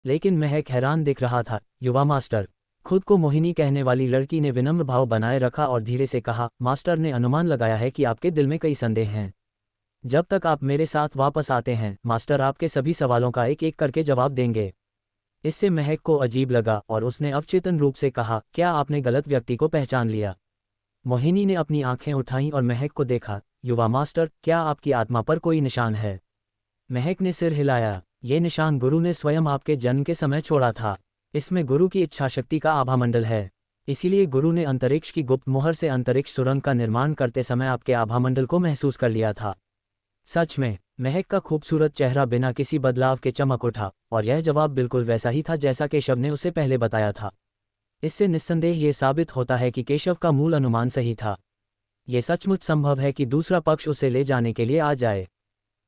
लेकिन महक हैरान दिख रहा था। युवा मास्टर। खुद को मोहिनी कहने वाली लड़की ने विनम्र भाव बनाए रखा और धीरे से कहा, मास्टर ने अनुमान लगाया है कि आपके दिल में कई संदेह हैं। जब तक आप मेरे साथ वापस आते हैं, मास्टर आपके सभी सवालों का एक एक करके जवाब देंगे। इससे महक को अजीब लगा और उसने अवचेतन रूप से कहा, क्या आपने गलत व्यक्ति को पहचान लिया? मोहिनी ने अपनी आंखें उठाईं और महक को देखा। युवा मास्टर, क्या आपकी आत्मा पर कोई निशान है? महक ने सिर हिलाया। ये निशान गुरु ने स्वयं आपके जन्म के समय छोड़ा था। इसमें गुरु की इच्छाशक्ति का आभामंडल है। इसीलिए गुरु ने अंतरिक्ष की गुप्त मोहर से अंतरिक्ष सुरंग का निर्माण करते समय आपके आभामंडल को महसूस कर लिया था। सच में? महक का खूबसूरत चेहरा बिना किसी बदलाव के चमक उठा, और यह जवाब बिल्कुल वैसा ही था जैसा केशव ने उसे पहले बताया था। इससे निस्संदेह ये साबित होता है कि केशव का मूल अनुमान सही था। ये सचमुच संभव है कि दूसरा पक्ष उसे ले जाने के लिए आ जाए।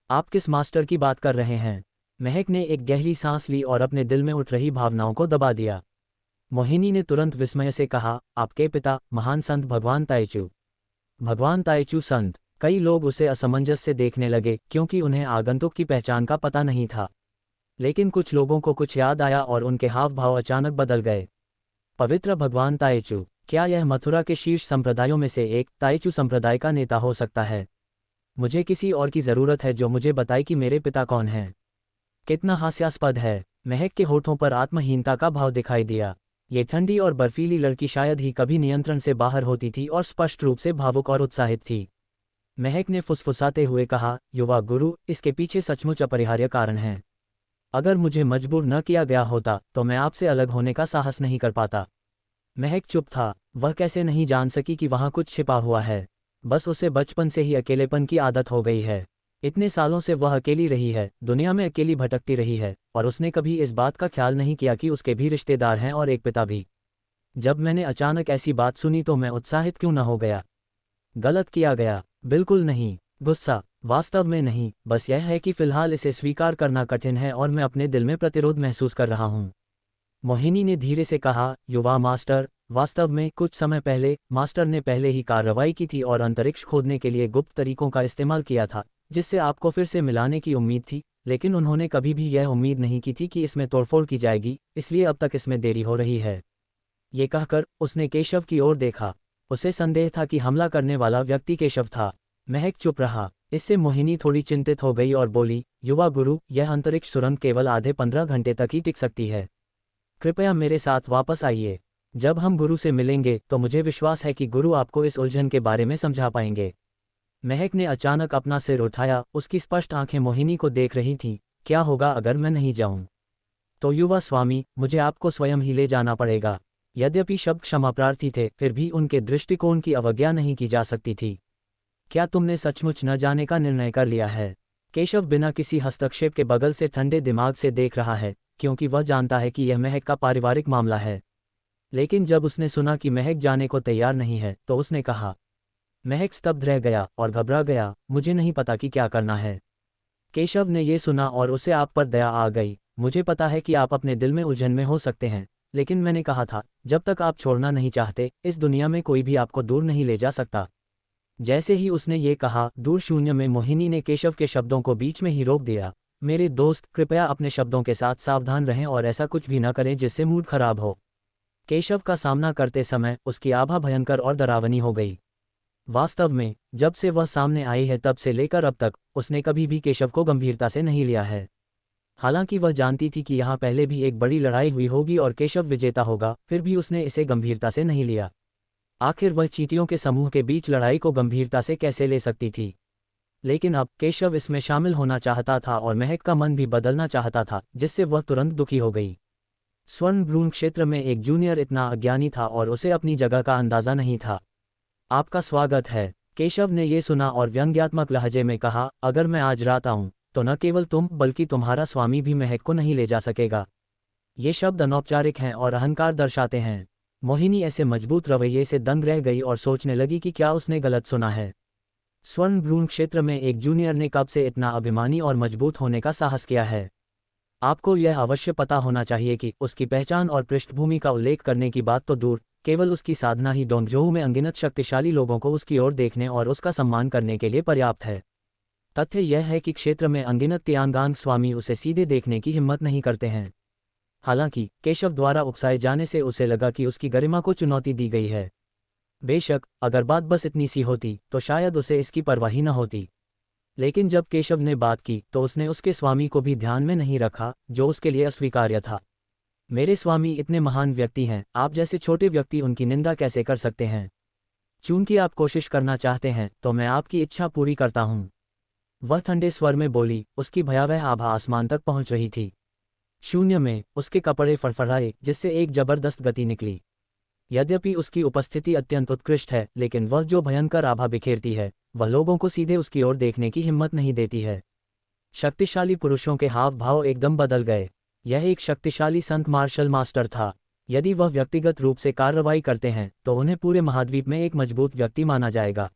आप किस मास्टर की बात कर रहे हैं? महक ने एक गहरी सांस ली और अपने दिल में उठ रही भावनाओं को दबा दिया। मोहिनी ने तुरंत विस्मय से कहा, आपके पिता, महान संत भगवान ताइचू। भगवान ताइचू संत? कई लोग उसे असमंजस से देखने लगे क्योंकि उन्हें आगंतुक की पहचान का पता नहीं था। लेकिन कुछ लोगों को कुछ याद आया और उनके हाव भाव अचानक बदल गए। पवित्र भगवान ताइचू? क्या यह मथुरा के शीर्ष संप्रदायों में से एक, ताइचू संप्रदाय का नेता हो सकता है? मुझे किसी और की ज़रूरत है जो मुझे बताए कि मेरे पिता कौन हैं। कितना हास्यास्पद है। महक के होठों पर आत्महीनता का भाव दिखाई दिया। ये ठंडी और बर्फीली लड़की शायद ही कभी नियंत्रण से बाहर होती थी और स्पष्ट रूप से भावुक और उत्साहित थी। महक ने फुसफुसाते हुए कहा, युवा गुरु, इसके पीछे सचमुच अपरिहार्य कारण हैं। अगर मुझे मजबूर न किया गया होता तो मैं आपसे अलग होने का साहस नहीं कर पाता। महक चुप था। वह कैसे नहीं जान सकी कि वहाँ कुछ छिपा हुआ है। बस उसे बचपन से ही अकेलेपन की आदत हो गई है। इतने सालों से वह अकेली रही है, दुनिया में अकेली भटकती रही है, और उसने कभी इस बात का ख्याल नहीं किया कि उसके भी रिश्तेदार हैं और एक पिता भी। जब मैंने अचानक ऐसी बात सुनी तो मैं उत्साहित क्यों न हो गया। गलत किया गया? बिल्कुल नहीं। गुस्सा? वास्तव में नहीं, बस यह है कि फिलहाल इसे स्वीकार करना कठिन है और मैं अपने दिल में प्रतिरोध महसूस कर रहा हूँ। मोहिनी ने धीरे से कहा, युवा मास्टर, वास्तव में कुछ समय पहले मास्टर ने पहले ही कार्रवाई की थी और अंतरिक्ष खोदने के लिए गुप्त तरीकों का इस्तेमाल किया था, जिससे आपको फिर से मिलाने की उम्मीद थी, लेकिन उन्होंने कभी भी यह उम्मीद नहीं की थी कि इसमें तोड़फोड़ की जाएगी, इसलिए अब तक इसमें देरी हो रही है। ये कहकर उसने केशव की ओर देखा। उसे संदेह था कि हमला करने वाला व्यक्ति केशव था। महक चुप रहा। इससे मोहिनी थोड़ी चिंतित हो गई और बोली, युवा गुरु, यह अंतरिक्ष सुरंग केवल आधे 15 घंटे तक ही टिक सकती है। कृपया मेरे साथ वापस आइए। जब हम गुरु से मिलेंगे तो मुझे विश्वास है कि गुरु आपको इस उलझन के बारे में समझा पाएंगे। महक ने अचानक अपना सिर उठाया। उसकी स्पष्ट आंखें मोहिनी को देख रही थीं। क्या होगा अगर मैं नहीं जाऊं? तो युवा स्वामी, मुझे आपको स्वयं ही ले जाना पड़ेगा। यद्यपि शब्द क्षमा प्रार्थी थे, फिर भी उनके दृष्टिकोण की अवज्ञा नहीं की जा सकती थी। क्या तुमने सचमुच न जाने का निर्णय कर लिया है? केशव बिना किसी हस्तक्षेप के बगल से ठंडे दिमाग से देख रहा है, क्योंकि वह जानता है कि यह महक का पारिवारिक मामला है। लेकिन जब उसने सुना कि महक जाने को तैयार नहीं है तो उसने कहा। महक स्तब्ध रह गया और घबरा गया। मुझे नहीं पता कि क्या करना है। केशव ने ये सुना और उसे आप पर दया आ गई। मुझे पता है कि आप अपने दिल में उलझन में हो सकते हैं, लेकिन मैंने कहा था, जब तक आप छोड़ना नहीं चाहते, इस दुनिया में कोई भी आपको दूर नहीं ले जा सकता। जैसे ही उसने ये कहा, दूर शून्य में मोहिनी ने केशव के शब्दों को बीच में ही रोक दिया। मेरे दोस्त, कृपया अपने शब्दों के साथ सावधान रहें और ऐसा कुछ भी न करें जिससे मूड खराब हो। केशव का सामना करते समय उसकी आभा भयंकर और डरावनी हो गई। वास्तव में जब से वह सामने आई है तब से लेकर अब तक उसने कभी भी केशव को गंभीरता से नहीं लिया है। हालांकि वह जानती थी कि यहाँ पहले भी एक बड़ी लड़ाई हुई होगी और केशव विजेता होगा, फिर भी उसने इसे गंभीरता से नहीं लिया। आखिर वह चींटियों के समूह के बीच लड़ाई को गंभीरता से कैसे ले सकती थी? लेकिन अब केशव इसमें शामिल होना चाहता था और महक का मन भी बदलना चाहता था, जिससे वह तुरंत दुखी हो गई। स्वर्ण भ्रूण क्षेत्र में एक जूनियर इतना अज्ञानी था और उसे अपनी जगह का अंदाजा नहीं था। आपका स्वागत है। केशव ने ये सुना और व्यंग्यात्मक लहजे में कहा, अगर मैं आज रात आऊं तो न केवल तुम बल्कि तुम्हारा स्वामी भी महक को नहीं ले जा सकेगा। ये शब्द अनौपचारिक हैं और अहंकार दर्शाते हैं। मोहिनी ऐसे मजबूत रवैये से दंग रह गई और सोचने लगी कि क्या उसने गलत सुना है। स्वर्ण भ्रूण क्षेत्र में एक जूनियर ने कब से इतना अभिमानी और मजबूत होने का साहस किया है? आपको यह अवश्य पता होना चाहिए कि उसकी पहचान और पृष्ठभूमि का उल्लेख करने की बात तो दूर, केवल उसकी साधना ही डोंगजोऊ में अनगिनत शक्तिशाली लोगों को उसकी ओर देखने और उसका सम्मान करने के लिए पर्याप्त है। तथ्य यह है कि क्षेत्र में अनगिनत तियांगांग स्वामी उसे सीधे देखने की हिम्मत नहीं करते हैं। हालांकि केशव द्वारा उकसाए जाने से उसे लगा कि उसकी गरिमा को चुनौती दी गई है। बेशक अगर बात बस इतनी सी होती तो शायद उसे इसकी परवाह ही न होती, लेकिन जब केशव ने बात की तो उसने उसके स्वामी को भी ध्यान में नहीं रखा, जो उसके लिए अस्वीकार्य था। मेरे स्वामी इतने महान व्यक्ति हैं, आप जैसे छोटे व्यक्ति उनकी निंदा कैसे कर सकते हैं? चूंकि आप कोशिश करना चाहते हैं तो मैं आपकी इच्छा पूरी करता हूँ। वह ठंडे स्वर में बोली, उसकी भयावह आभा आसमान तक पहुंच रही थी। शून्य में उसके कपड़े फड़फड़ाए जिससे एक जबरदस्त गति निकली। यद्यपि उसकी उपस्थिति अत्यंत उत्कृष्ट है, लेकिन वह जो भयंकर आभा बिखेरती है वह लोगों को सीधे उसकी ओर देखने की हिम्मत नहीं देती है। शक्तिशाली पुरुषों के हाव भाव एकदम बदल गए। यह एक शक्तिशाली संत मार्शल मास्टर था। यदि वह व्यक्तिगत रूप से कार्रवाई करते हैं तो उन्हें पूरे महाद्वीप में एक मजबूत व्यक्ति माना जाएगा,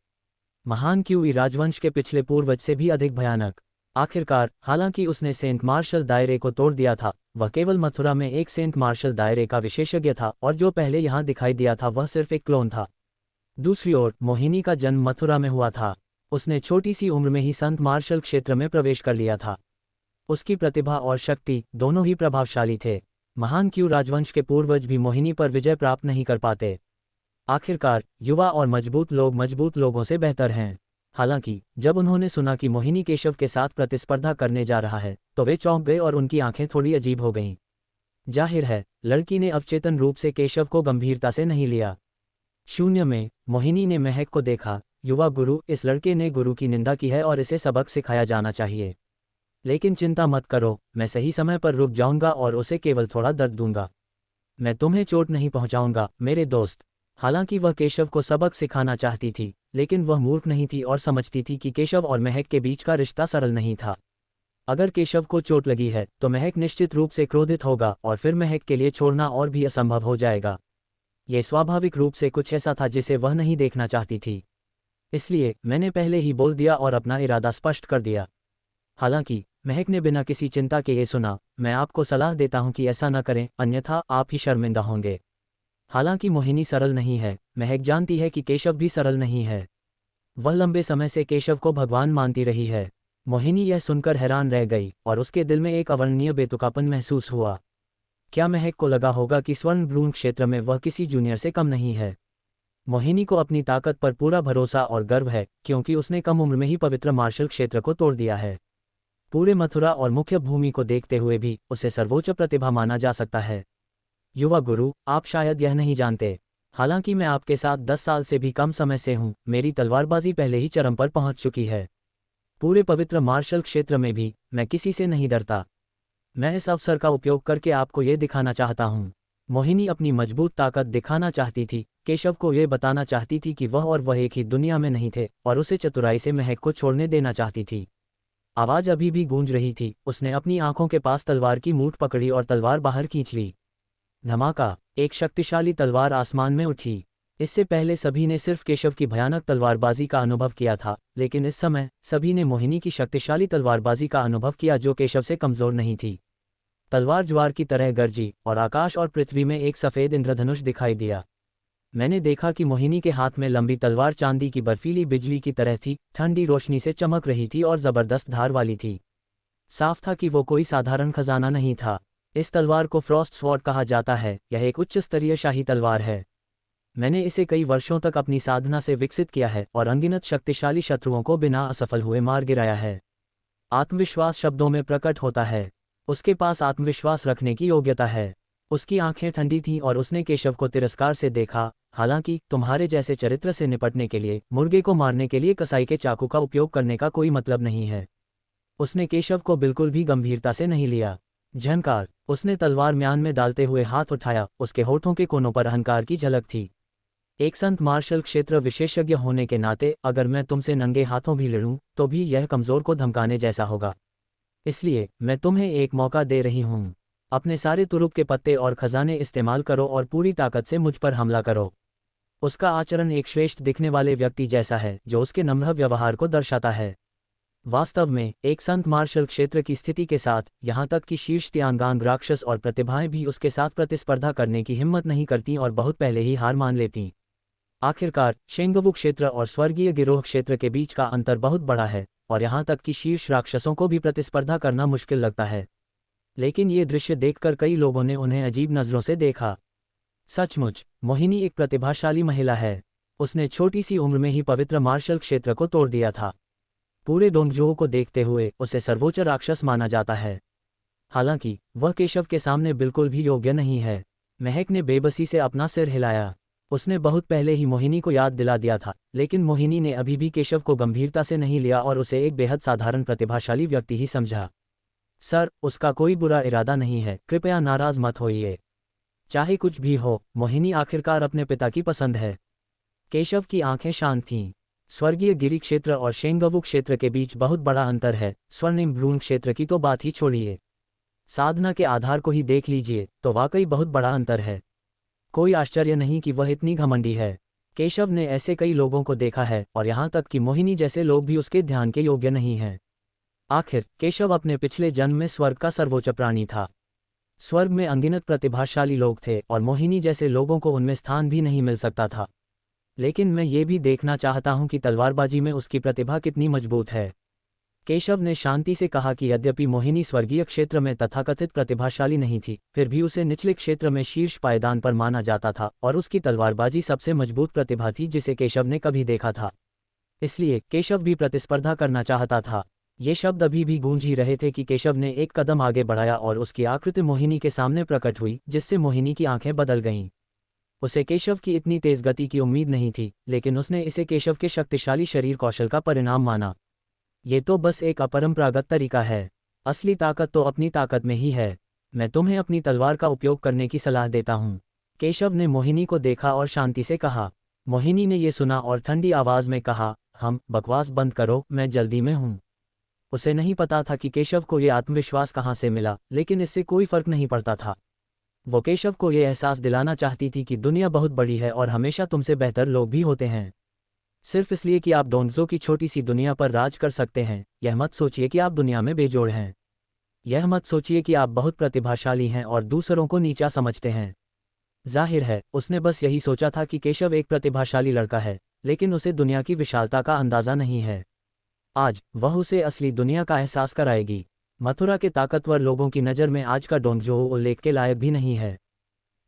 महान क्यूई राजवंश के पिछले पूर्वज से भी अधिक भयानक। आखिरकार हालांकि उसने सेंट मार्शल दायरे को तोड़ दिया था, वह केवल मथुरा में एक सेंट मार्शल दायरे का विशेषज्ञ था और जो पहले यहां दिखाई दिया था वह सिर्फ एक क्लोन था। दूसरी ओर मोहिनी का जन्म मथुरा में हुआ था। उसने छोटी सी उम्र में ही संत मार्शल क्षेत्र में प्रवेश कर लिया था। उसकी प्रतिभा और शक्ति दोनों ही प्रभावशाली थे। महान क्यू राजवंश के पूर्वज भी मोहिनी पर विजय प्राप्त नहीं कर पाते। आखिरकार युवा और मजबूत लोग मजबूत लोगों से बेहतर हैं। हालांकि जब उन्होंने सुना कि मोहिनी केशव के साथ प्रतिस्पर्धा करने जा रहा है तो वे चौंक गए और उनकी आंखें थोड़ी अजीब हो गईं। जाहिर है लड़की ने अवचेतन रूप से केशव को गंभीरता से नहीं लिया। शून्य में मोहिनी ने महक को देखा। युवा गुरु, इस लड़के ने गुरु की निंदा की है और इसे सबक सिखाया जाना चाहिए। लेकिन चिंता मत करो, मैं सही समय पर रुक जाऊंगा और उसे केवल थोड़ा दर्द दूंगा। मैं तुम्हें चोट नहीं पहुंचाऊंगा मेरे दोस्त। हालांकि वह केशव को सबक सिखाना चाहती थी, लेकिन वह मूर्ख नहीं थी और समझती थी कि केशव और महक के बीच का रिश्ता सरल नहीं था। अगर केशव को चोट लगी है तो महक निश्चित रूप से क्रोधित होगा और फिर महक के लिए छोड़ना और भी असंभव हो जाएगा। यह स्वाभाविक रूप से कुछ ऐसा था जिसे वह नहीं देखना चाहती थी। इसलिए मैंने पहले ही बोल दिया और अपना इरादा स्पष्ट कर दिया। हालांकि महक ने बिना किसी चिंता के ये सुना। मैं आपको सलाह देता हूं कि ऐसा न करें, अन्यथा आप ही शर्मिंदा होंगे। हालांकि मोहिनी सरल नहीं है, महक जानती है कि केशव भी सरल नहीं है। वह लंबे समय से केशव को भगवान मानती रही है। मोहिनी यह सुनकर हैरान रह गई और उसके दिल में एक अवर्णनीय बेतुकापन महसूस हुआ। क्या महक को लगा होगा कि स्वर्ण भ्रूण क्षेत्र में वह किसी जूनियर से कम नहीं है? मोहिनी को अपनी ताकत पर पूरा भरोसा और गर्व है, क्योंकि उसने कम उम्र में ही पवित्र मार्शल क्षेत्र को तोड़ दिया है। पूरे मथुरा और मुख्य भूमि को देखते हुए भी उसे सर्वोच्च प्रतिभा माना जा सकता है। युवा गुरु, आप शायद यह नहीं जानते, हालांकि मैं आपके साथ 10 साल से भी कम समय से हूं। मेरी तलवारबाजी पहले ही चरम पर पहुंच चुकी है। पूरे पवित्र मार्शल क्षेत्र में भी मैं किसी से नहीं डरता। मैं इस अवसर का उपयोग करके आपको ये दिखाना चाहता हूँ। मोहिनी अपनी मजबूत ताकत दिखाना चाहती थी, केशव को ये बताना चाहती थी कि वह और वह एक ही दुनिया में नहीं थे, और उसे चतुराई से महक को छोड़ने देना चाहती थी। आवाज अभी भी गूंज रही थी। उसने अपनी आंखों के पास तलवार की मूठ पकड़ी और तलवार बाहर खींच ली। धमाका! एक शक्तिशाली तलवार आसमान में उठी। इससे पहले सभी ने सिर्फ केशव की भयानक तलवारबाजी का अनुभव किया था, लेकिन इस समय सभी ने मोहिनी की शक्तिशाली तलवारबाजी का अनुभव किया, जो केशव से कमजोर नहीं थी। तलवार ज्वार की तरह गरजी और आकाश और पृथ्वी में एक सफेद इंद्रधनुष दिखाई दिया। मैंने देखा कि मोहिनी के हाथ में लंबी तलवार चांदी की बर्फीली बिजली की तरह थी, ठंडी रोशनी से चमक रही थी और जबरदस्त धार वाली थी। साफ था कि वो कोई साधारण खजाना नहीं था। इस तलवार को फ्रॉस्ट स्वॉर्ड कहा जाता है। यह एक उच्च स्तरीय शाही तलवार है। मैंने इसे कई वर्षों तक अपनी साधना से विकसित किया है और अनगिनत शक्तिशाली शत्रुओं को बिना असफल हुए मार गिराया है। आत्मविश्वास शब्दों में प्रकट होता है। उसके पास आत्मविश्वास रखने की योग्यता है। उसकी आंखें ठंडी थीं और उसने केशव को तिरस्कार से देखा। हालांकि तुम्हारे जैसे चरित्र से निपटने के लिए मुर्गे को मारने के लिए कसाई के चाकू का उपयोग करने का कोई मतलब नहीं है। उसने केशव को बिल्कुल भी गंभीरता से नहीं लिया। झंकार! उसने तलवार म्यान में डालते हुए हाथ उठाया। उसके होठों के कोनों पर अहंकार की झलक थी। एक संत मार्शल क्षेत्र विशेषज्ञ होने के नाते अगर मैं तुमसे नंगे हाथों भी लड़ूं तो भी यह कमजोर को धमकाने जैसा होगा। इसलिए मैं तुम्हें एक मौका दे रही हूं। अपने सारे तुरुप के पत्ते और खजाने इस्तेमाल करो और पूरी ताकत से मुझ पर हमला करो। उसका आचरण एक श्रेष्ठ दिखने वाले व्यक्ति जैसा है, जो उसके नम्र व्यवहार को दर्शाता है। वास्तव में एक संत मार्शल क्षेत्र की स्थिति के साथ, यहाँ तक कि शीर्ष त्यानगांग राक्षस और प्रतिभाएं भी उसके साथ प्रतिस्पर्धा करने की हिम्मत नहीं करती और बहुत पहले ही हार मान लेती। आखिरकार शेंगवू क्षेत्र और स्वर्गीय गिरोह क्षेत्र के बीच का अंतर बहुत बड़ा है, और यहाँ तक कि शीर्ष राक्षसों को भी प्रतिस्पर्धा करना मुश्किल लगता है। लेकिन ये दृश्य देखकर कई लोगों ने उन्हें अजीब नज़रों से देखा। सचमुच, मोहिनी एक प्रतिभाशाली महिला है। उसने छोटी सी उम्र में ही पवित्र मार्शल क्षेत्र को तोड़ दिया था। पूरे डोंगजोऊ को देखते हुए उसे सर्वोच्च राक्षस माना जाता है। हालांकि वह केशव के सामने बिल्कुल भी योग्य नहीं है। महक ने बेबसी से अपना सिर हिलाया। उसने बहुत पहले ही मोहिनी को याद दिला दिया था, लेकिन मोहिनी ने अभी भी केशव को गंभीरता से नहीं लिया और उसे एक बेहद साधारण प्रतिभाशाली व्यक्ति ही समझा। सर, उसका कोई बुरा इरादा नहीं है, कृपया नाराज मत होइए। चाहे कुछ भी हो, मोहिनी आखिरकार अपने पिता की पसंद है। केशव की आंखें शांत थीं। स्वर्गीय गिरी क्षेत्र और शेंगवू क्षेत्र के बीच बहुत बड़ा अंतर है। स्वर्णिम भ्रूण क्षेत्र की तो बात ही छोड़िए, साधना के आधार को ही देख लीजिए तो वाकई बहुत बड़ा अंतर है। कोई आश्चर्य नहीं कि वह इतनी घमंडी है। केशव ने ऐसे कई लोगों को देखा है और यहाँ तक कि मोहिनी जैसे लोग भी उसके ध्यान के योग्य नहीं हैं। आखिर केशव अपने पिछले जन्म में स्वर्ग का सर्वोच्च प्राणी था। स्वर्ग में अनगिनत प्रतिभाशाली लोग थे और मोहिनी जैसे लोगों को उनमें स्थान भी नहीं मिल सकता था। लेकिन मैं ये भी देखना चाहता हूं कि तलवारबाजी में उसकी प्रतिभा कितनी मजबूत है। केशव ने शांति से कहा कि यद्यपि मोहिनी स्वर्गीय क्षेत्र में तथाकथित प्रतिभाशाली नहीं थी, फिर भी उसे निचले क्षेत्र में शीर्ष पायदान पर माना जाता था और उसकी तलवारबाजी सबसे मजबूत प्रतिभा थी जिसे केशव ने कभी देखा था। इसलिए केशव भी प्रतिस्पर्धा करना चाहता था। ये शब्द अभी भी गूंज ही रहे थे कि केशव ने एक कदम आगे बढ़ाया और उसकी आकृति मोहिनी के सामने प्रकट हुई, जिससे मोहिनी की आंखें बदल गईं। उसे केशव की इतनी तेज गति की उम्मीद नहीं थी, लेकिन उसने इसे केशव के शक्तिशाली शरीर कौशल का परिणाम माना। ये तो बस एक अपरंपरागत तरीका है। असली ताकत तो अपनी ताकत में ही है। मैं तुम्हें अपनी तलवार का उपयोग करने की सलाह देता हूँ। केशव ने मोहिनी को देखा और शांति से कहा। मोहिनी ने ये सुना और ठंडी आवाज में कहा, हम बकवास बंद करो, मैं जल्दी में हूँ। उसे नहीं पता था कि केशव को ये आत्मविश्वास कहाँ से मिला, लेकिन इससे कोई फर्क नहीं पड़ता था। वो केशव को ये एहसास दिलाना चाहती थी कि दुनिया बहुत बड़ी है और हमेशा तुमसे बेहतर लोग भी होते हैं। सिर्फ इसलिए कि आप डोंगजो की छोटी सी दुनिया पर राज कर सकते हैं, यह मत सोचिए कि आप दुनिया में बेजोड़ हैं। यह मत सोचिए कि आप बहुत प्रतिभाशाली हैं और दूसरों को नीचा समझते हैं। जाहिर है, उसने बस यही सोचा था कि केशव एक प्रतिभाशाली लड़का है, लेकिन उसे दुनिया की विशालता का अंदाज़ा नहीं है। आज वह उसे असली दुनिया का एहसास कराएगी। मथुरा के ताकतवर लोगों की नज़र में आज का डोंगजोऊ उल्लेख के लायक भी नहीं है।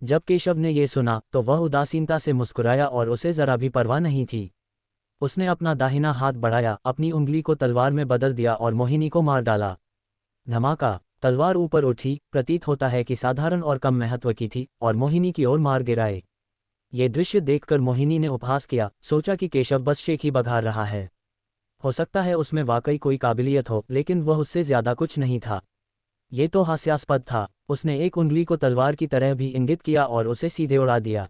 जब केशव ने ये सुना तो वह उदासीनता से मुस्कुराया और उसे जरा भी परवाह नहीं थी। उसने अपना दाहिना हाथ बढ़ाया, अपनी उंगली को तलवार में बदल दिया और मोहिनी को मार डाला। धमाका! तलवार ऊपर उठी, प्रतीत होता है कि साधारण और कम महत्व की थी, और मोहिनी की ओर मार गिराए। ये दृश्य देखकर मोहिनी ने उपहास किया, सोचा कि केशव बस शेख ही बघार रहा है। हो सकता है उसमें वाकई कोई काबिलियत हो, लेकिन वह उससे ज्यादा कुछ नहीं था। ये तो हास्यास्पद था। उसने एक उंगली को तलवार की तरह भी इंगित किया और उसे सीधे उड़ा दिया।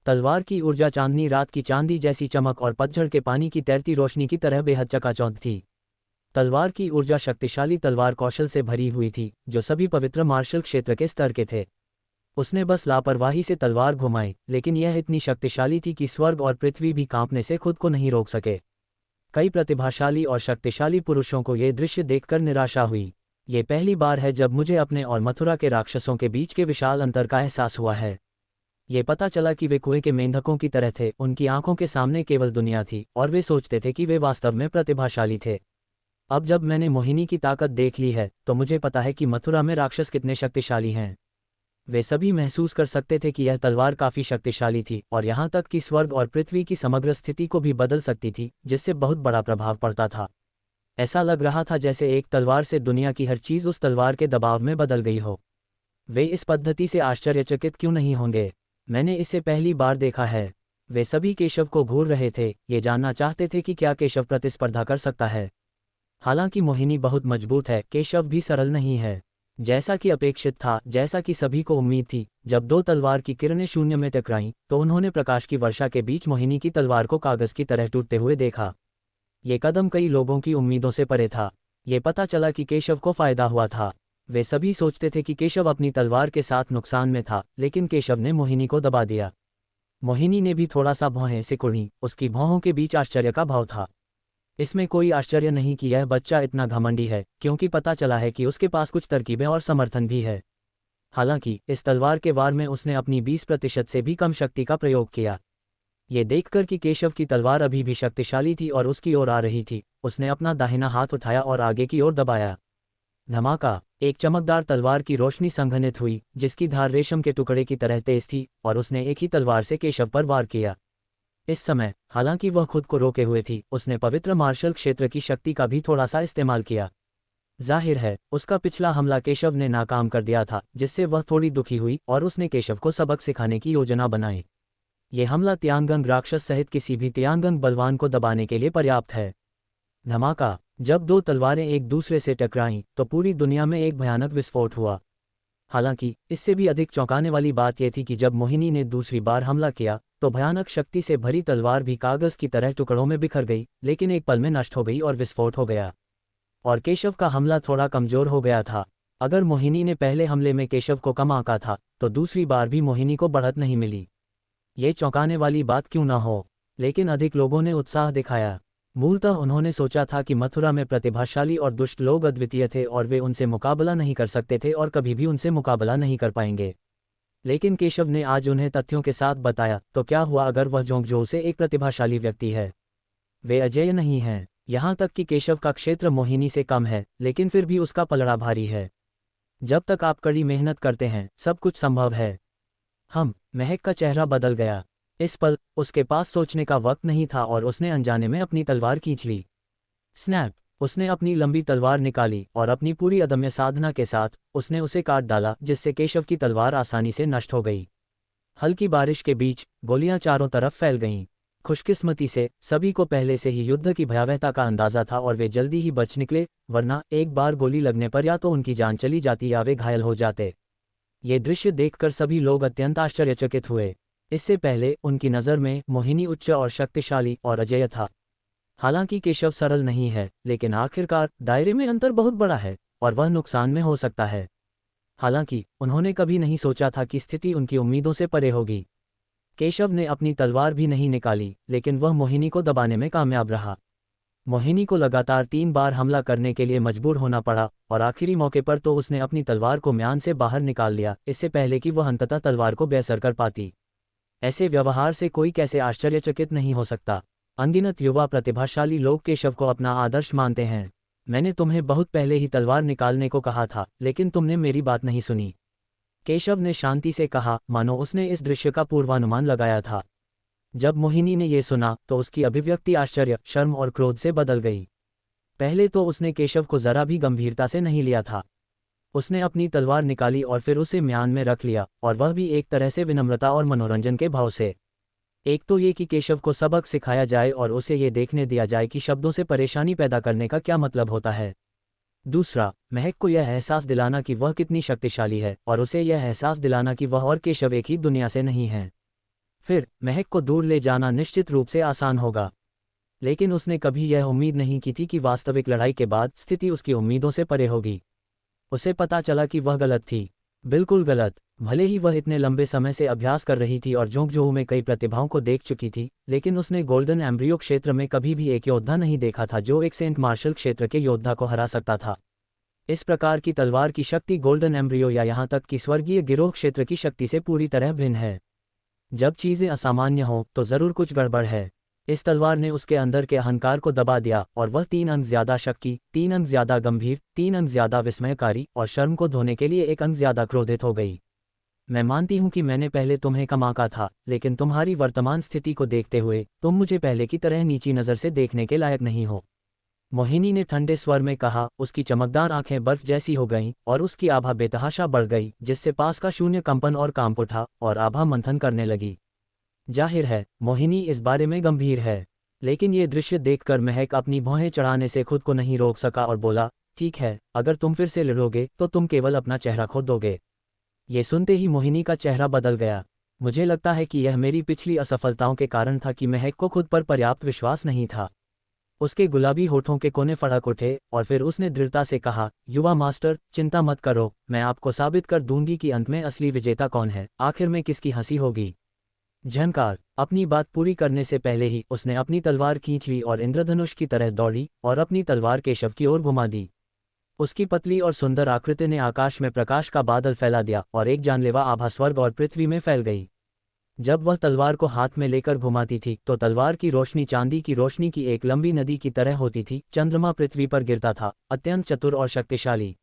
तलवार की ऊर्जा चांदनी रात की चांदी जैसी चमक और पतझड़ के पानी की तैरती रोशनी की तरह बेहद चकाचौंध थी। तलवार की ऊर्जा शक्तिशाली तलवार कौशल से भरी हुई थी, जो सभी पवित्र मार्शल क्षेत्र के स्तर के थे। उसने बस लापरवाही से तलवार घुमाई, लेकिन यह इतनी शक्तिशाली थी कि स्वर्ग और पृथ्वी भी कांपने से खुद को नहीं रोक सके। कई प्रतिभाशाली और शक्तिशाली पुरुषों को यह दृश्य देखकर निराशा हुई। ये पहली बार है जब मुझे अपने और मथुरा के राक्षसों के बीच के विशाल अंतर का एहसास हुआ है। ये पता चला कि वे कुएं के मेंढकों की तरह थे, उनकी आंखों के सामने केवल दुनिया थी और वे सोचते थे कि वे वास्तव में प्रतिभाशाली थे। अब जब मैंने मोहिनी की ताकत देख ली है तो मुझे पता है कि मथुरा में राक्षस कितने शक्तिशाली हैं। वे सभी महसूस कर सकते थे कि यह तलवार काफ़ी शक्तिशाली थी और यहाँ तक कि स्वर्ग और पृथ्वी की समग्र स्थिति को भी बदल सकती थी, जिससे बहुत बड़ा प्रभाव पड़ता था। ऐसा लग रहा था जैसे एक तलवार से दुनिया की हर चीज़ उस तलवार के दबाव में बदल गई हो। वे इस पद्धति से आश्चर्यचकित क्यों नहीं होंगे? मैंने इसे पहली बार देखा है। वे सभी केशव को घूर रहे थे, ये जानना चाहते थे कि क्या केशव प्रतिस्पर्धा कर सकता है। हालांकि मोहिनी बहुत मजबूत है, केशव भी सरल नहीं है। जैसा कि अपेक्षित था, जैसा कि सभी को उम्मीद थी, जब दो तलवार की किरणें शून्य में टकराईं तो उन्होंने प्रकाश की वर्षा के बीच मोहिनी की तलवार को कागज की तरह टूटते हुए देखा। ये कदम कई लोगों की उम्मीदों से परे था। ये पता चला कि केशव को फायदा हुआ था। वे सभी सोचते थे कि केशव अपनी तलवार के साथ नुकसान में था, लेकिन केशव ने मोहिनी को दबा दिया। मोहिनी ने भी थोड़ा सा भौहें सिकुड़ी, उसकी भौहों के बीच आश्चर्य का भाव था। इसमें कोई आश्चर्य नहीं कि यह बच्चा इतना घमंडी है, क्योंकि पता चला है कि उसके पास कुछ तरकीबें और समर्थन भी है। हालांकि इस तलवार के वार में उसने अपनी 20% से भी कम शक्ति का प्रयोग किया। ये देखकर कि केशव की तलवार अभी भी शक्तिशाली थी और उसकी ओर आ रही थी, उसने अपना दाहिना हाथ उठाया और आगे की ओर दबाया। धमाका! एक चमकदार तलवार की रोशनी संघनित हुई, जिसकी धार रेशम के टुकड़े की तरह तेज थी, और उसने एक ही तलवार से केशव पर वार किया। इस समय, हालांकि वह खुद को रोके हुए थी, उसने पवित्र मार्शल क्षेत्र की शक्ति का भी थोड़ा सा इस्तेमाल किया। जाहिर है, उसका पिछला हमला केशव ने नाकाम कर दिया था, जिससे वह थोड़ी दुखी हुई और उसने केशव को सबक सिखाने की योजना बनाई। ये हमला तियांगंग राक्षस सहित किसी भी तियांगंग बलवान को दबाने के लिए पर्याप्त है। धमाका। जब दो तलवारें एक दूसरे से टकराईं, तो पूरी दुनिया में एक भयानक विस्फोट हुआ। हालांकि इससे भी अधिक चौंकाने वाली बात यह थी कि जब मोहिनी ने दूसरी बार हमला किया, तो भयानक शक्ति से भरी तलवार भी कागज की तरह टुकड़ों में बिखर गई, लेकिन एक पल में नष्ट हो गई और विस्फोट हो गया। और केशव का हमला थोड़ा कमजोर हो गया था। अगर मोहिनी ने पहले हमले में केशव को कम आंका था, तो दूसरी बार भी मोहिनी को बढ़त नहीं मिली। ये चौंकाने वाली बात क्यों न हो, लेकिन अधिक लोगों ने उत्साह दिखाया। मूलतः उन्होंने सोचा था कि मथुरा में प्रतिभाशाली और दुष्ट लोग अद्वितीय थे और वे उनसे मुकाबला नहीं कर सकते थे और कभी भी उनसे मुकाबला नहीं कर पाएंगे। लेकिन केशव ने आज उन्हें तथ्यों के साथ बताया, तो क्या हुआ अगर वह जोंगजोऊ से एक प्रतिभाशाली व्यक्ति है? वे अजेय नहीं हैं। यहाँ तक कि केशव का क्षेत्र मोहिनी से कम है, लेकिन फिर भी उसका पलड़ा भारी है। जब तक आप कड़ी मेहनत करते हैं, सब कुछ संभव है। महक का चेहरा बदल गया। इस पल उसके पास सोचने का वक्त नहीं था और उसने अनजाने में अपनी तलवार खींच ली। स्नैप। उसने अपनी लंबी तलवार निकाली और अपनी पूरी अदम्य साधना के साथ उसने उसे काट डाला, जिससे केशव की तलवार आसानी से नष्ट हो गई। हल्की बारिश के बीच गोलियां चारों तरफ फैल गईं। खुशकिस्मती से सभी को पहले से ही युद्ध की भयावहता का अंदाजा था और वे जल्दी ही बच निकले, वरना एक बार गोली लगने पर या तो उनकी जान चली जाती या वे घायल हो जाते। ये दृश्य देखकर सभी लोग अत्यंत आश्चर्यचकित हुए। इससे पहले उनकी नज़र में मोहिनी उच्च और शक्तिशाली और अजेय था। हालांकि केशव सरल नहीं है, लेकिन आखिरकार दायरे में अंतर बहुत बड़ा है और वह नुकसान में हो सकता है। हालांकि उन्होंने कभी नहीं सोचा था कि स्थिति उनकी उम्मीदों से परे होगी। केशव ने अपनी तलवार भी नहीं निकाली, लेकिन वह मोहिनी को दबाने में कामयाब रहा। मोहिनी को लगातार 3 बार हमला करने के लिए मजबूर होना पड़ा और आखिरी मौके पर तो उसने अपनी तलवार को म्यान से बाहर निकाल लिया, इससे पहले कि वह अंततः तलवार को बेअसर कर पाती। ऐसे व्यवहार से कोई कैसे आश्चर्यचकित नहीं हो सकता। अनगिनत युवा प्रतिभाशाली लोग केशव को अपना आदर्श मानते हैं। मैंने तुम्हें बहुत पहले ही तलवार निकालने को कहा था, लेकिन तुमने मेरी बात नहीं सुनी। केशव ने शांति से कहा, मानो उसने इस दृश्य का पूर्वानुमान लगाया था। जब मोहिनी ने यह सुना, तो उसकी अभिव्यक्ति आश्चर्य, शर्म और क्रोध से बदल गई। पहले तो उसने केशव को जरा भी गंभीरता से नहीं लिया था। उसने अपनी तलवार निकाली और फिर उसे म्यान में रख लिया, और वह भी एक तरह से विनम्रता और मनोरंजन के भाव से। एक तो ये कि केशव को सबक सिखाया जाए और उसे ये देखने दिया जाए कि शब्दों से परेशानी पैदा करने का क्या मतलब होता है। दूसरा, महक को यह एहसास दिलाना कि वह कितनी शक्तिशाली है और उसे यह एहसास दिलाना कि वह और केशव एक ही दुनिया से नहीं हैं। फिर महक को दूर ले जाना निश्चित रूप से आसान होगा, लेकिन उसने कभी यह उम्मीद नहीं की थी कि वास्तविक लड़ाई के बाद स्थिति उसकी उम्मीदों से परे होगी। उसे पता चला कि वह गलत थी, बिल्कुल गलत। भले ही वह इतने लंबे समय से अभ्यास कर रही थी और जोंगजोऊ में कई प्रतिभाओं को देख चुकी थी, लेकिन उसने गोल्डन एम्ब्रियो क्षेत्र में कभी भी एक योद्धा नहीं देखा था जो एक सेंट मार्शल क्षेत्र के योद्धा को हरा सकता था। इस प्रकार की तलवार की शक्ति गोल्डन एम्ब्रियो या यहाँ तक कि स्वर्गीय गिरोह क्षेत्र की शक्ति से पूरी तरह भिन्न है। जब चीज़ें असामान्य हों तो ज़रूर कुछ गड़बड़ है। इस तलवार ने उसके अंदर के अहंकार को दबा दिया और वह 3 अंक ज्यादा शक्की, 3 अंक ज्यादा गंभीर, 3 अंक ज्यादा विस्मयकारी और शर्म को धोने के लिए 1 अंक ज्यादा क्रोधित हो गई। मैं मानती हूं कि मैंने पहले तुम्हें कम आंका था, लेकिन तुम्हारी वर्तमान स्थिति को देखते हुए तुम मुझे पहले की तरह नीची नज़र से देखने के लायक नहीं हो। मोहिनी ने ठंडे स्वर में कहा। उसकी चमकदार आंखें बर्फ जैसी हो गईं और उसकी आभा बेतहाशा बढ़ गई, जिससे पास का शून्य कंपन और कांप उठा और आभा मंथन करने लगी। जाहिर है, मोहिनी इस बारे में गंभीर है, लेकिन ये दृश्य देखकर महक अपनी भौहें चढ़ाने से खुद को नहीं रोक सका और बोला, ठीक है, अगर तुम फिर से लड़ोगे तो तुम केवल अपना चेहरा खो दोगे। ये सुनते ही मोहिनी का चेहरा बदल गया। मुझे लगता है कि यह मेरी पिछली असफलताओं के कारण था कि महक को खुद पर पर्याप्त विश्वास नहीं था। उसके गुलाबी होठों के कोने फड़क उठे और फिर उसने दृढ़ता से कहा, युवा मास्टर, चिंता मत करो, मैं आपको साबित कर दूंगी कि अंत में असली विजेता कौन है, आखिर में किसकी हंसी होगी। झंकार। अपनी बात पूरी करने से पहले ही उसने अपनी तलवार खींच ली और इंद्रधनुष की तरह दौड़ी और अपनी तलवार केशव की ओर घुमा दी। उसकी पतली और सुंदर आकृति ने आकाश में प्रकाश का बादल फैला दिया और एक जानलेवा आभा स्वर्ग और पृथ्वी में फैल गई। जब वह तलवार को हाथ में लेकर घुमाती थी तो तलवार की रोशनी चांदी की रोशनी की एक लंबी नदी की तरह होती थी। चंद्रमा पृथ्वी पर गिरता था, अत्यंत चतुर और शक्तिशाली।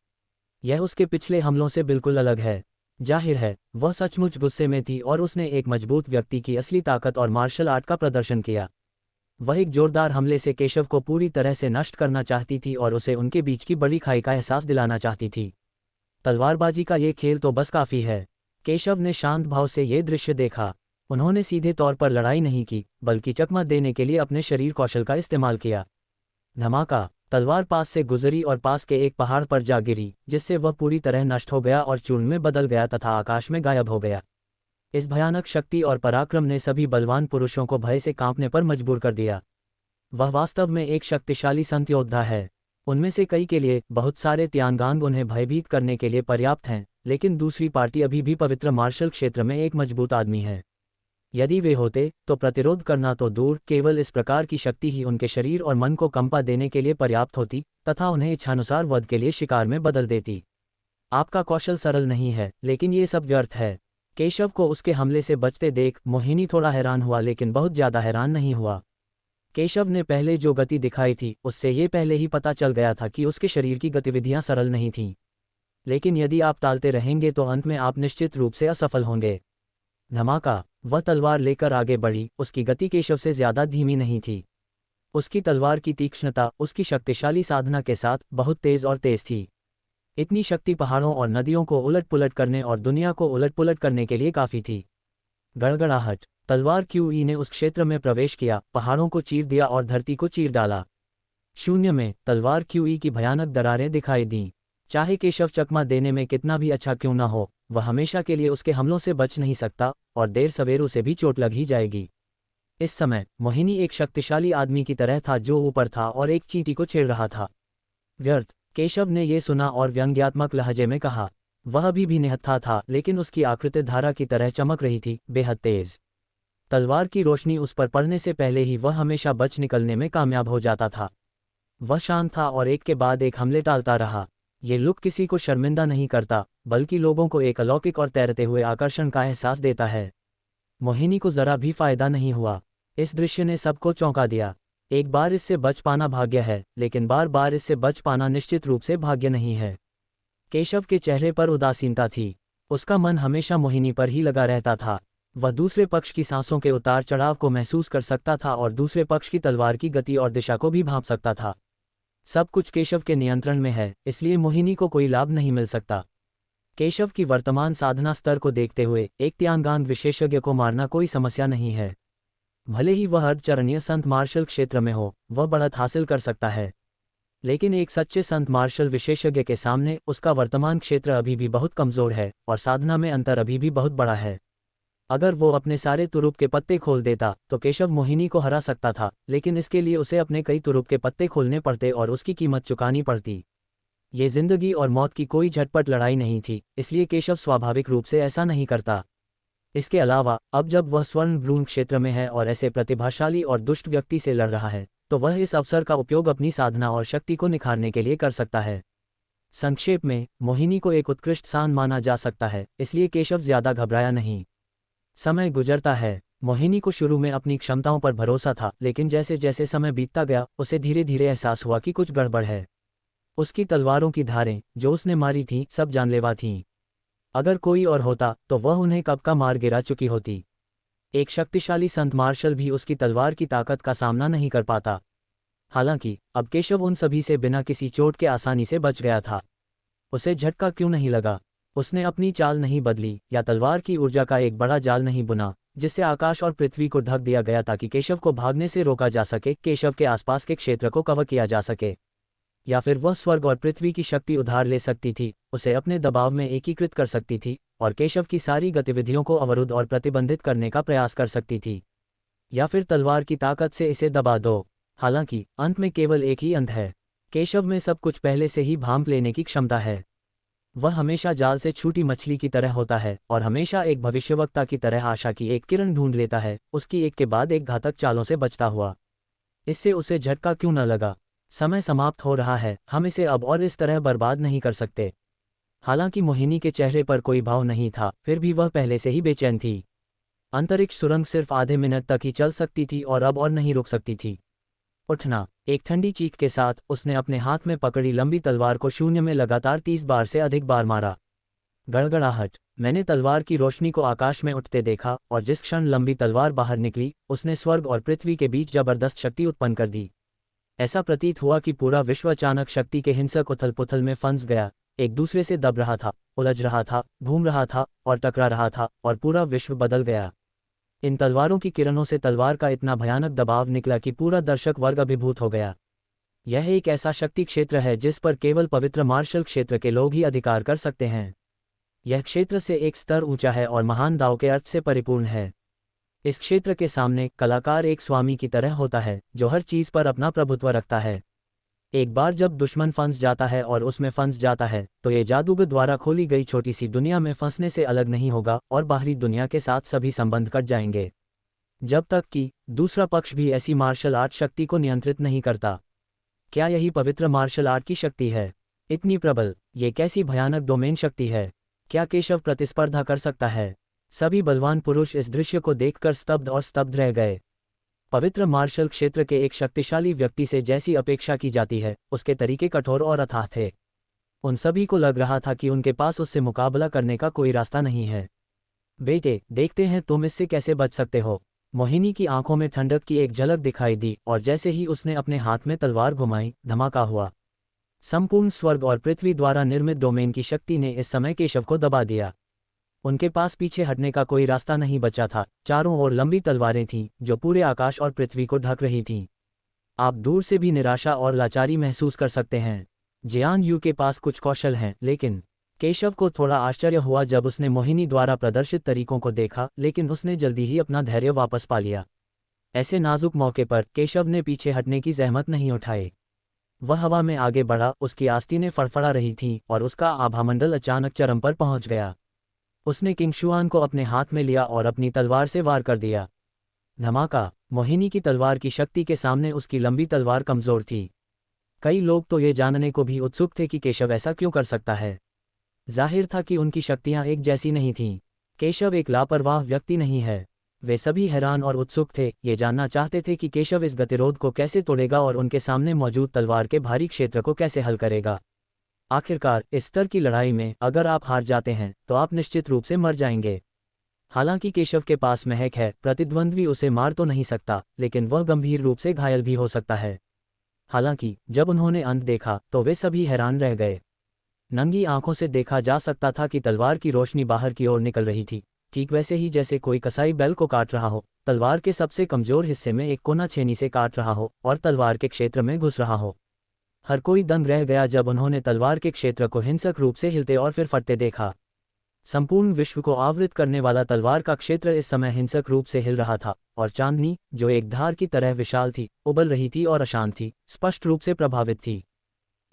यह उसके पिछले हमलों से बिल्कुल अलग है। जाहिर है वह सचमुच गुस्से में थी और उसने एक मजबूत व्यक्ति की असली ताकत और मार्शल आर्ट का प्रदर्शन किया। वह एक जोरदार हमले से केशव को पूरी तरह से नष्ट करना चाहती थी और उसे उनके बीच की बड़ी खाई का एहसास दिलाना चाहती थी। तलवारबाजी का ये खेल तो बस काफ़ी है। केशव ने शांत भाव से ये दृश्य देखा। उन्होंने सीधे तौर पर लड़ाई नहीं की, बल्कि चकमा देने के लिए अपने शरीर कौशल का इस्तेमाल किया। धमाका! तलवार पास से गुजरी और पास के एक पहाड़ पर जा गिरी, जिससे वह पूरी तरह नष्ट हो गया और चूर्ण में बदल गया तथा आकाश में गायब हो गया। इस भयानक शक्ति और पराक्रम ने सभी बलवान पुरुषों को भय से कांपने पर मजबूर कर दिया। वह वास्तव में एक शक्तिशाली संत योद्धा है। उनमें से कई के लिए बहुत सारे त्यानगांग उन्हें भयभीत करने के लिए पर्याप्त हैं, लेकिन दूसरी पार्टी अभी भी पवित्र मार्शल क्षेत्र में एक मजबूत आदमी है। यदि वे होते तो प्रतिरोध करना तो दूर, केवल इस प्रकार की शक्ति ही उनके शरीर और मन को कंपा देने के लिए पर्याप्त होती तथा उन्हें इच्छानुसार वध के लिए शिकार में बदल देती। आपका कौशल सरल नहीं है, लेकिन ये सब व्यर्थ है। केशव को उसके हमले से बचते देख मोहिनी थोड़ा हैरान हुआ, लेकिन बहुत ज्यादा हैरान नहीं हुआ। केशव ने पहले जो गति दिखाई थी उससे ये पहले ही पता चल गया था कि उसके शरीर की गतिविधियां सरल नहीं थीं। लेकिन यदि आप टालते रहेंगे तो अंत में आप निश्चित रूप से असफल होंगे। धमाका! वह तलवार लेकर आगे बढ़ी। उसकी गति केशव से ज्यादा धीमी नहीं थी। उसकी तलवार की तीक्ष्णता उसकी शक्तिशाली साधना के साथ बहुत तेज और तेज थी। इतनी शक्ति पहाड़ों और नदियों को उलट पुलट करने और दुनिया को उलट पुलट करने के लिए काफ़ी थी। गड़गड़ाहट! तलवार क्यूई ने उस क्षेत्र में प्रवेश किया, पहाड़ों को चीर दिया और धरती को चीर डाला। शून्य में तलवार क्यूई की भयानक दरारें दिखाई दीं। चाहे केशव चकमा देने में कितना भी अच्छा क्यों न हो, वह हमेशा के लिए उसके हमलों से बच नहीं सकता और देर सवेर उसे भी चोट लग ही जाएगी। इस समय मोहिनी एक शक्तिशाली आदमी की तरह था जो ऊपर था और एक चींटी को छेड़ रहा था। व्यर्थ! केशव ने ये सुना और व्यंग्यात्मक लहजे में कहा। वह अभी भी निहत्था था, लेकिन उसकी आकृति धारा की तरह चमक रही थी, बेहद तेज। तलवार की रोशनी उस पर पड़ने से पहले ही वह हमेशा बच निकलने में कामयाब हो जाता था। वह शांत था और एक के बाद एक हमले टालता रहा। ये लुक किसी को शर्मिंदा नहीं करता, बल्कि लोगों को एक अलौकिक और तैरते हुए आकर्षण का एहसास देता है। मोहिनी को जरा भी फायदा नहीं हुआ। इस दृश्य ने सबको चौंका दिया। एक बार इससे बच पाना भाग्य है, लेकिन बार बार इससे बच पाना निश्चित रूप से भाग्य नहीं है। केशव के चेहरे पर उदासीनता थी। उसका मन हमेशा मोहिनी पर ही लगा रहता था। वह दूसरे पक्ष की सांसों के उतार चढ़ाव को महसूस कर सकता था और दूसरे पक्ष की तलवार की गति और दिशा को भी भांप सकता था। सब कुछ केशव के नियंत्रण में है, इसलिए मोहिनी को कोई लाभ नहीं मिल सकता। केशव की वर्तमान साधना स्तर को देखते हुए एक त्यानगांग विशेषज्ञ को मारना कोई समस्या नहीं है। भले ही वह अर्धचरणीय संत मार्शल क्षेत्र में हो, वह बढ़त हासिल कर सकता है। लेकिन एक सच्चे संत मार्शल विशेषज्ञ के सामने उसका वर्तमान क्षेत्र अभी भी बहुत कमजोर है और साधना में अंतर अभी भी बहुत बड़ा है। अगर वो अपने सारे तुरुप के पत्ते खोल देता तो केशव मोहिनी को हरा सकता था, लेकिन इसके लिए उसे अपने कई तुरुप के पत्ते खोलने पड़ते और उसकी कीमत चुकानी पड़ती। ये जिंदगी और मौत की कोई झटपट लड़ाई नहीं थी, इसलिए केशव स्वाभाविक रूप से ऐसा नहीं करता। इसके अलावा अब जब वह स्वर्ण भ्रूण क्षेत्र में है और ऐसे प्रतिभाशाली और दुष्ट व्यक्ति से लड़ रहा है, तो वह इस अवसर का उपयोग अपनी साधना और शक्ति को निखारने के लिए कर सकता है। संक्षेप में, मोहिनी को एक उत्कृष्ट सान माना जा सकता है, इसलिए केशव ज्यादा घबराया नहीं। समय गुजरता है। मोहिनी को शुरू में अपनी क्षमताओं पर भरोसा था, लेकिन जैसे जैसे समय बीतता गया उसे धीरे धीरे एहसास हुआ कि कुछ गड़बड़ है। उसकी तलवारों की धारें जो उसने मारी थीं सब जानलेवा थीं। अगर कोई और होता तो वह उन्हें कब का मार गिरा चुकी होती। एक शक्तिशाली संत मार्शल भी उसकी तलवार की ताकत का सामना नहीं कर पाता। हालांकि अब केशव उन सभी से बिना किसी चोट के आसानी से बच गया था। उसे झटका क्यों नहीं लगा? उसने अपनी चाल नहीं बदली या तलवार की ऊर्जा का एक बड़ा जाल नहीं बुना जिससे आकाश और पृथ्वी को ढक दिया गया ताकि केशव को भागने से रोका जा सके, केशव के आसपास के क्षेत्र को कवर किया जा सके। या फिर वह स्वर्ग और पृथ्वी की शक्ति उधार ले सकती थी, उसे अपने दबाव में एकीकृत कर सकती थी और केशव की सारी गतिविधियों को अवरुद्ध और प्रतिबंधित करने का प्रयास कर सकती थी। या फिर तलवार की ताकत से इसे दबा दो। हालांकि अंत में केवल एक ही अंत है। केशव में सब कुछ पहले से ही भांप लेने की क्षमता है। वह हमेशा जाल से छूटी मछली की तरह होता है और हमेशा एक भविष्यवक्ता की तरह आशा की एक किरण ढूंढ लेता है, उसकी एक के बाद एक घातक चालों से बचता हुआ। इससे उसे झटका क्यों न लगा? समय समाप्त हो रहा है, हम इसे अब और इस तरह बर्बाद नहीं कर सकते। हालांकि मोहिनी के चेहरे पर कोई भाव नहीं था, फिर भी वह पहले से ही बेचैन थी। अंतरिक्ष सुरंग सिर्फ आधे मिनट तक ही चल सकती थी और अब और नहीं रुक सकती थी। उठना। एक ठंडी चीख के साथ उसने अपने हाथ में पकड़ी लंबी तलवार को शून्य में लगातार 30 बार से अधिक बार मारा। गड़गड़ाहट। मैंने तलवार की रोशनी को आकाश में उठते देखा और जिस क्षण लंबी तलवार बाहर निकली उसने स्वर्ग और पृथ्वी के बीच जबरदस्त शक्ति उत्पन्न कर दी। ऐसा प्रतीत हुआ कि पूरा विश्व अचानक शक्ति के हिंसक उथल पुथल में फंस गया, एक दूसरे से दब रहा था, उलझ रहा था, घूम रहा था और टकरा रहा था और पूरा विश्व बदल गया। इन तलवारों की किरणों से तलवार का इतना भयानक दबाव निकला कि पूरा दर्शक वर्ग अभिभूत हो गया। यह एक ऐसा शक्ति क्षेत्र है जिस पर केवल पवित्र मार्शल क्षेत्र के लोग ही अधिकार कर सकते हैं। यह क्षेत्र से एक स्तर ऊंचा है और महान दाव के अर्थ से परिपूर्ण है। इस क्षेत्र के सामने कलाकार एक स्वामी की तरह होता है जो हर चीज पर अपना प्रभुत्व रखता है। एक बार जब दुश्मन फंस जाता है और उसमें फंस जाता है तो ये जादूगर द्वारा खोली गई छोटी सी दुनिया में फंसने से अलग नहीं होगा और बाहरी दुनिया के साथ सभी संबंध कट जाएंगे, जब तक कि दूसरा पक्ष भी ऐसी मार्शल आर्ट शक्ति को नियंत्रित नहीं करता। क्या यही पवित्र मार्शल आर्ट की शक्ति है? इतनी प्रबल, ये कैसी भयानक डोमेन शक्ति है? क्या केशव प्रतिस्पर्धा कर सकता है? सभी बलवान पुरुष इस दृश्य को देखकर स्तब्ध रह गए। पवित्र मार्शल क्षेत्र के एक शक्तिशाली व्यक्ति से जैसी अपेक्षा की जाती है उसके तरीके कठोर और अथाह थे। उन सभी को लग रहा था कि उनके पास उससे मुकाबला करने का कोई रास्ता नहीं है। बेटे, देखते हैं तुम इससे कैसे बच सकते हो। मोहिनी की आंखों में ठंडक की एक झलक दिखाई दी और जैसे ही उसने अपने हाथ में तलवार घुमाई, धमाका हुआ। संपूर्ण स्वर्ग और पृथ्वी द्वारा निर्मित डोमेन की शक्ति ने इस समय केशव को दबा दिया। उनके पास पीछे हटने का कोई रास्ता नहीं बचा था। चारों ओर लंबी तलवारें थीं जो पूरे आकाश और पृथ्वी को ढक रही थीं। आप दूर से भी निराशा और लाचारी महसूस कर सकते हैं। जियान यू के पास कुछ कौशल हैं, लेकिन केशव को थोड़ा आश्चर्य हुआ जब उसने मोहिनी द्वारा प्रदर्शित तरीकों को देखा, लेकिन उसने जल्दी ही अपना धैर्य वापस पा लिया। ऐसे नाजुक मौके पर केशव ने पीछे हटने की जहमत नहीं उठाई। वह हवा में आगे बढ़ा, उसकी आस्तीनें फड़फड़ा रही थीं और उसका आभामंडल अचानक चरम पर पहुंच गया। उसने किंगशुआन को अपने हाथ में लिया और अपनी तलवार से वार कर दिया। धमाका। मोहिनी की तलवार की शक्ति के सामने उसकी लंबी तलवार कमजोर थी। कई लोग तो ये जानने को भी उत्सुक थे कि केशव ऐसा क्यों कर सकता है। जाहिर था कि उनकी शक्तियां एक जैसी नहीं थीं। केशव एक लापरवाह व्यक्ति नहीं है। वे सभी हैरान और उत्सुक थे, ये जानना चाहते थे कि केशव इस गतिरोध को कैसे तोड़ेगा और उनके सामने मौजूद तलवार के भारी क्षेत्र को कैसे हल करेगा। आखिरकार इस स्तर की लड़ाई में अगर आप हार जाते हैं तो आप निश्चित रूप से मर जाएंगे। हालांकि केशव के पास महक है, प्रतिद्वंद्वी उसे मार तो नहीं सकता, लेकिन वह गंभीर रूप से घायल भी हो सकता है। हालांकि जब उन्होंने अंत देखा तो वे सभी हैरान रह गए। नंगी आंखों से देखा जा सकता था कि तलवार की रोशनी बाहर की ओर निकल रही थी, ठीक वैसे ही जैसे कोई कसाई बैल को काट रहा हो, तलवार के सबसे कमजोर हिस्से में एक कोना छेनी से काट रहा हो और तलवार के क्षेत्र में घुस रहा हो। हर कोई दंग रह गया जब उन्होंने तलवार के क्षेत्र को हिंसक रूप से हिलते और फिर फटते देखा। संपूर्ण विश्व को आवृत करने वाला तलवार का क्षेत्र इस समय हिंसक रूप से हिल रहा था और चांदनी, जो एक धार की तरह विशाल थी, उबल रही थी और अशांत थी, स्पष्ट रूप से प्रभावित थी।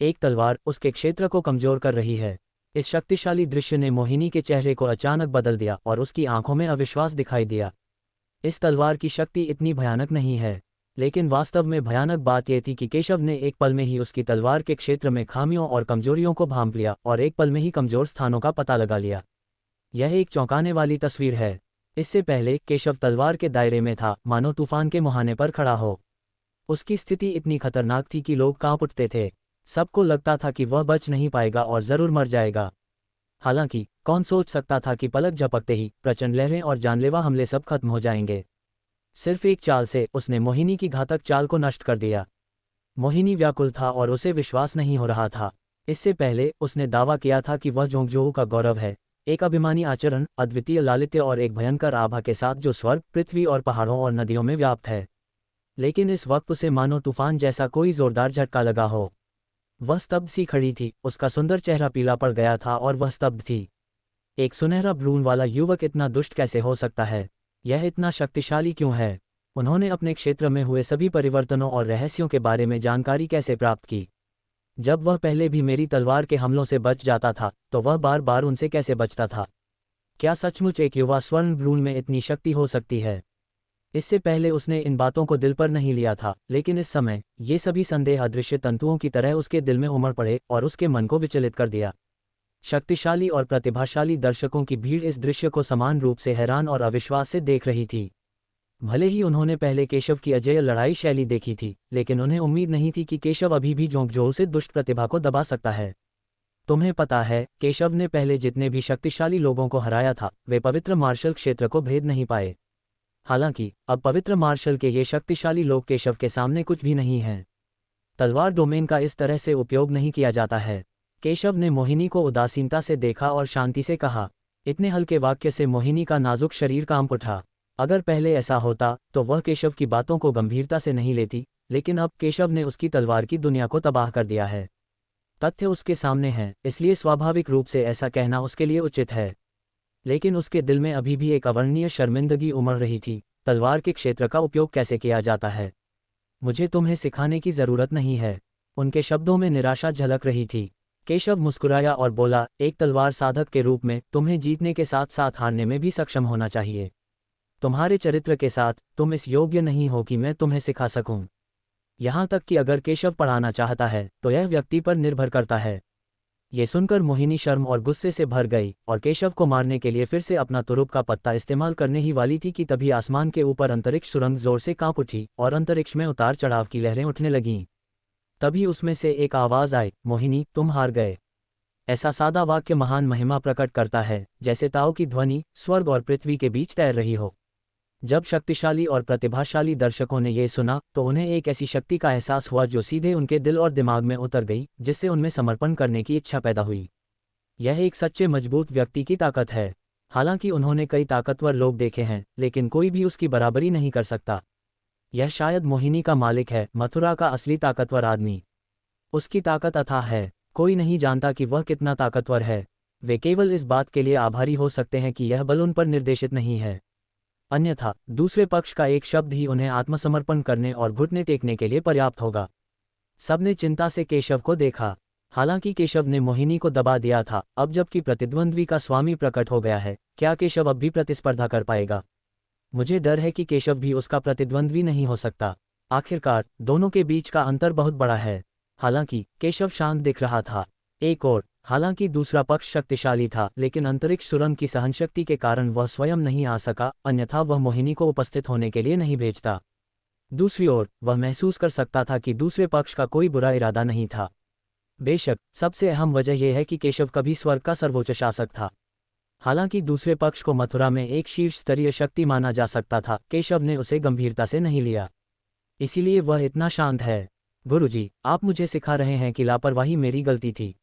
एक तलवार उसके क्षेत्र को कमजोर कर रही है। इस शक्तिशाली दृश्य ने मोहिनी के चेहरे को अचानक बदल दिया और उसकी आंखों में अविश्वास दिखाई दिया। इस तलवार की शक्ति इतनी भयानक नहीं है, लेकिन वास्तव में भयानक बात यह थी कि केशव ने एक पल में ही उसकी तलवार के क्षेत्र में खामियों और कमजोरियों को भांप लिया और एक पल में ही कमजोर स्थानों का पता लगा लिया। यह एक चौंकाने वाली तस्वीर है। इससे पहले केशव तलवार के दायरे में था, मानो तूफान के मुहाने पर खड़ा हो। उसकी स्थिति इतनी खतरनाक थी कि लोग कांप उठते थे। सबको लगता था कि वह बच नहीं पाएगा और जरूर मर जाएगा। हालांकि कौन सोच सकता था कि पलक झपकते ही प्रचंड लहरें और जानलेवा हमले सब खत्म हो जाएंगे। सिर्फ एक चाल से उसने मोहिनी की घातक चाल को नष्ट कर दिया। मोहिनी व्याकुल था और उसे विश्वास नहीं हो रहा था। इससे पहले उसने दावा किया था कि वह जोंगजोऊ का गौरव है, एक अभिमानी आचरण, अद्वितीय लालित्य और एक भयंकर आभा के साथ जो स्वर्ग, पृथ्वी और पहाड़ों और नदियों में व्याप्त है। लेकिन इस वक्त उसे मानो तूफान जैसा कोई जोरदार झटका लगा हो। वह स्तब्ध सी खड़ी थी, उसका सुंदर चेहरा पीला पड़ गया था और वह स्तब्ध थी। एक सुनहरा भ्रूण वाला युवक इतना दुष्ट कैसे हो सकता है? यह इतना शक्तिशाली क्यों है? उन्होंने अपने क्षेत्र में हुए सभी परिवर्तनों और रहस्यों के बारे में जानकारी कैसे प्राप्त की? जब वह पहले भी मेरी तलवार के हमलों से बच जाता था तो वह बार बार उनसे कैसे बचता था? क्या सचमुच एक युवा स्वर्ण भ्रूण में इतनी शक्ति हो सकती है? इससे पहले उसने इन बातों को दिल पर नहीं लिया था, लेकिन इस समय ये सभी संदेह अदृश्य तंतुओं की तरह उसके दिल में उमड़ पड़े और उसके मन को विचलित कर दिया। शक्तिशाली और प्रतिभाशाली दर्शकों की भीड़ इस दृश्य को समान रूप से हैरान और अविश्वास से देख रही थी। भले ही उन्होंने पहले केशव की अजेय लड़ाई शैली देखी थी, लेकिन उन्हें उम्मीद नहीं थी कि केशव अभी भी जोंकझोल से दुष्ट प्रतिभा को दबा सकता है। तुम्हें पता है, केशव ने पहले जितने भी शक्तिशाली लोगों को हराया था, वे पवित्र मार्शल क्षेत्र को भेद नहीं पाए। हालांकि अब पवित्र मार्शल के ये शक्तिशाली लोग केशव के सामने कुछ भी नहीं हैं। तलवार डोमेन का इस तरह से उपयोग नहीं किया जाता है। केशव ने मोहिनी को उदासीनता से देखा और शांति से कहा। इतने हल्के वाक्य से मोहिनी का नाजुक शरीर कांप उठा। अगर पहले ऐसा होता तो वह केशव की बातों को गंभीरता से नहीं लेती, लेकिन अब केशव ने उसकी तलवार की दुनिया को तबाह कर दिया है। तथ्य उसके सामने हैं, इसलिए स्वाभाविक रूप से ऐसा कहना उसके लिए उचित है। लेकिन उसके दिल में अभी भी एक अवर्णनीय शर्मिंदगी उमड़ रही थी। तलवार के क्षेत्र का उपयोग कैसे किया जाता है, मुझे तुम्हें सिखाने की जरूरत नहीं है। उनके शब्दों में निराशा झलक रही थी। केशव मुस्कुराया और बोला, एक तलवार साधक के रूप में तुम्हें जीतने के साथ साथ हारने में भी सक्षम होना चाहिए। तुम्हारे चरित्र के साथ तुम इस योग्य नहीं हो कि मैं तुम्हें सिखा सकूं। यहाँ तक कि अगर केशव पढ़ाना चाहता है तो यह व्यक्ति पर निर्भर करता है। ये सुनकर मोहिनी शर्म और गुस्से से भर गई और केशव को मारने के लिए फिर से अपना तुरुप का पत्ता इस्तेमाल करने ही वाली थी कि तभी आसमान के ऊपर अंतरिक्ष सुरंग जोर से कांप उठी और अंतरिक्ष में उतार चढ़ाव की लहरें उठने लगीं। तभी उसमें से एक आवाज़ आई, मोहिनी तुम हार गए। ऐसा सादा वाक्य महान महिमा प्रकट करता है, जैसे ताओ की ध्वनि स्वर्ग और पृथ्वी के बीच तैर रही हो। जब शक्तिशाली और प्रतिभाशाली दर्शकों ने ये सुना तो उन्हें एक ऐसी शक्ति का एहसास हुआ जो सीधे उनके दिल और दिमाग में उतर गई, जिससे उनमें समर्पण करने की इच्छा पैदा हुई। यह एक सच्चे मजबूत व्यक्ति की ताकत है। हालांकि उन्होंने कई ताकतवर लोग देखे हैं, लेकिन कोई भी उसकी बराबरी नहीं कर सकता। यह शायद मोहिनी का मालिक है, मथुरा का असली ताकतवर आदमी। उसकी ताकत अथाह है, कोई नहीं जानता कि वह कितना ताकतवर है। वे केवल इस बात के लिए आभारी हो सकते हैं कि यह बल उन पर निर्देशित नहीं है। अन्यथा दूसरे पक्ष का एक शब्द ही उन्हें आत्मसमर्पण करने और घुटने टेकने के लिए पर्याप्त होगा। सबने चिंता से केशव को देखा। हालांकि केशव ने मोहिनी को दबा दिया था, अब जबकि प्रतिद्वंद्वी का स्वामी प्रकट हो गया है, क्या केशव अब भी प्रतिस्पर्धा कर पाएगा? मुझे डर है कि केशव भी उसका प्रतिद्वंद्वी नहीं हो सकता। आखिरकार दोनों के बीच का अंतर बहुत बड़ा है। हालांकि केशव शांत दिख रहा था। एक और हालांकि दूसरा पक्ष शक्तिशाली था, लेकिन अंतरिक्ष सुरंग की सहनशक्ति के कारण वह स्वयं नहीं आ सका, अन्यथा वह मोहिनी को उपस्थित होने के लिए नहीं भेजता। दूसरी ओर वह महसूस कर सकता था कि दूसरे पक्ष का कोई बुरा इरादा नहीं था। बेशक सबसे अहम वजह यह है कि केशव कभी स्वर्ग का सर्वोच्च शासक था। हालांकि दूसरे पक्ष को मथुरा में एक शीर्ष स्तरीय शक्ति माना जा सकता था, केशव ने उसे गंभीरता से नहीं लिया। इसीलिए वह इतना शांत है। गुरुजी, आप मुझे सिखा रहे हैं कि लापरवाही मेरी गलती थी।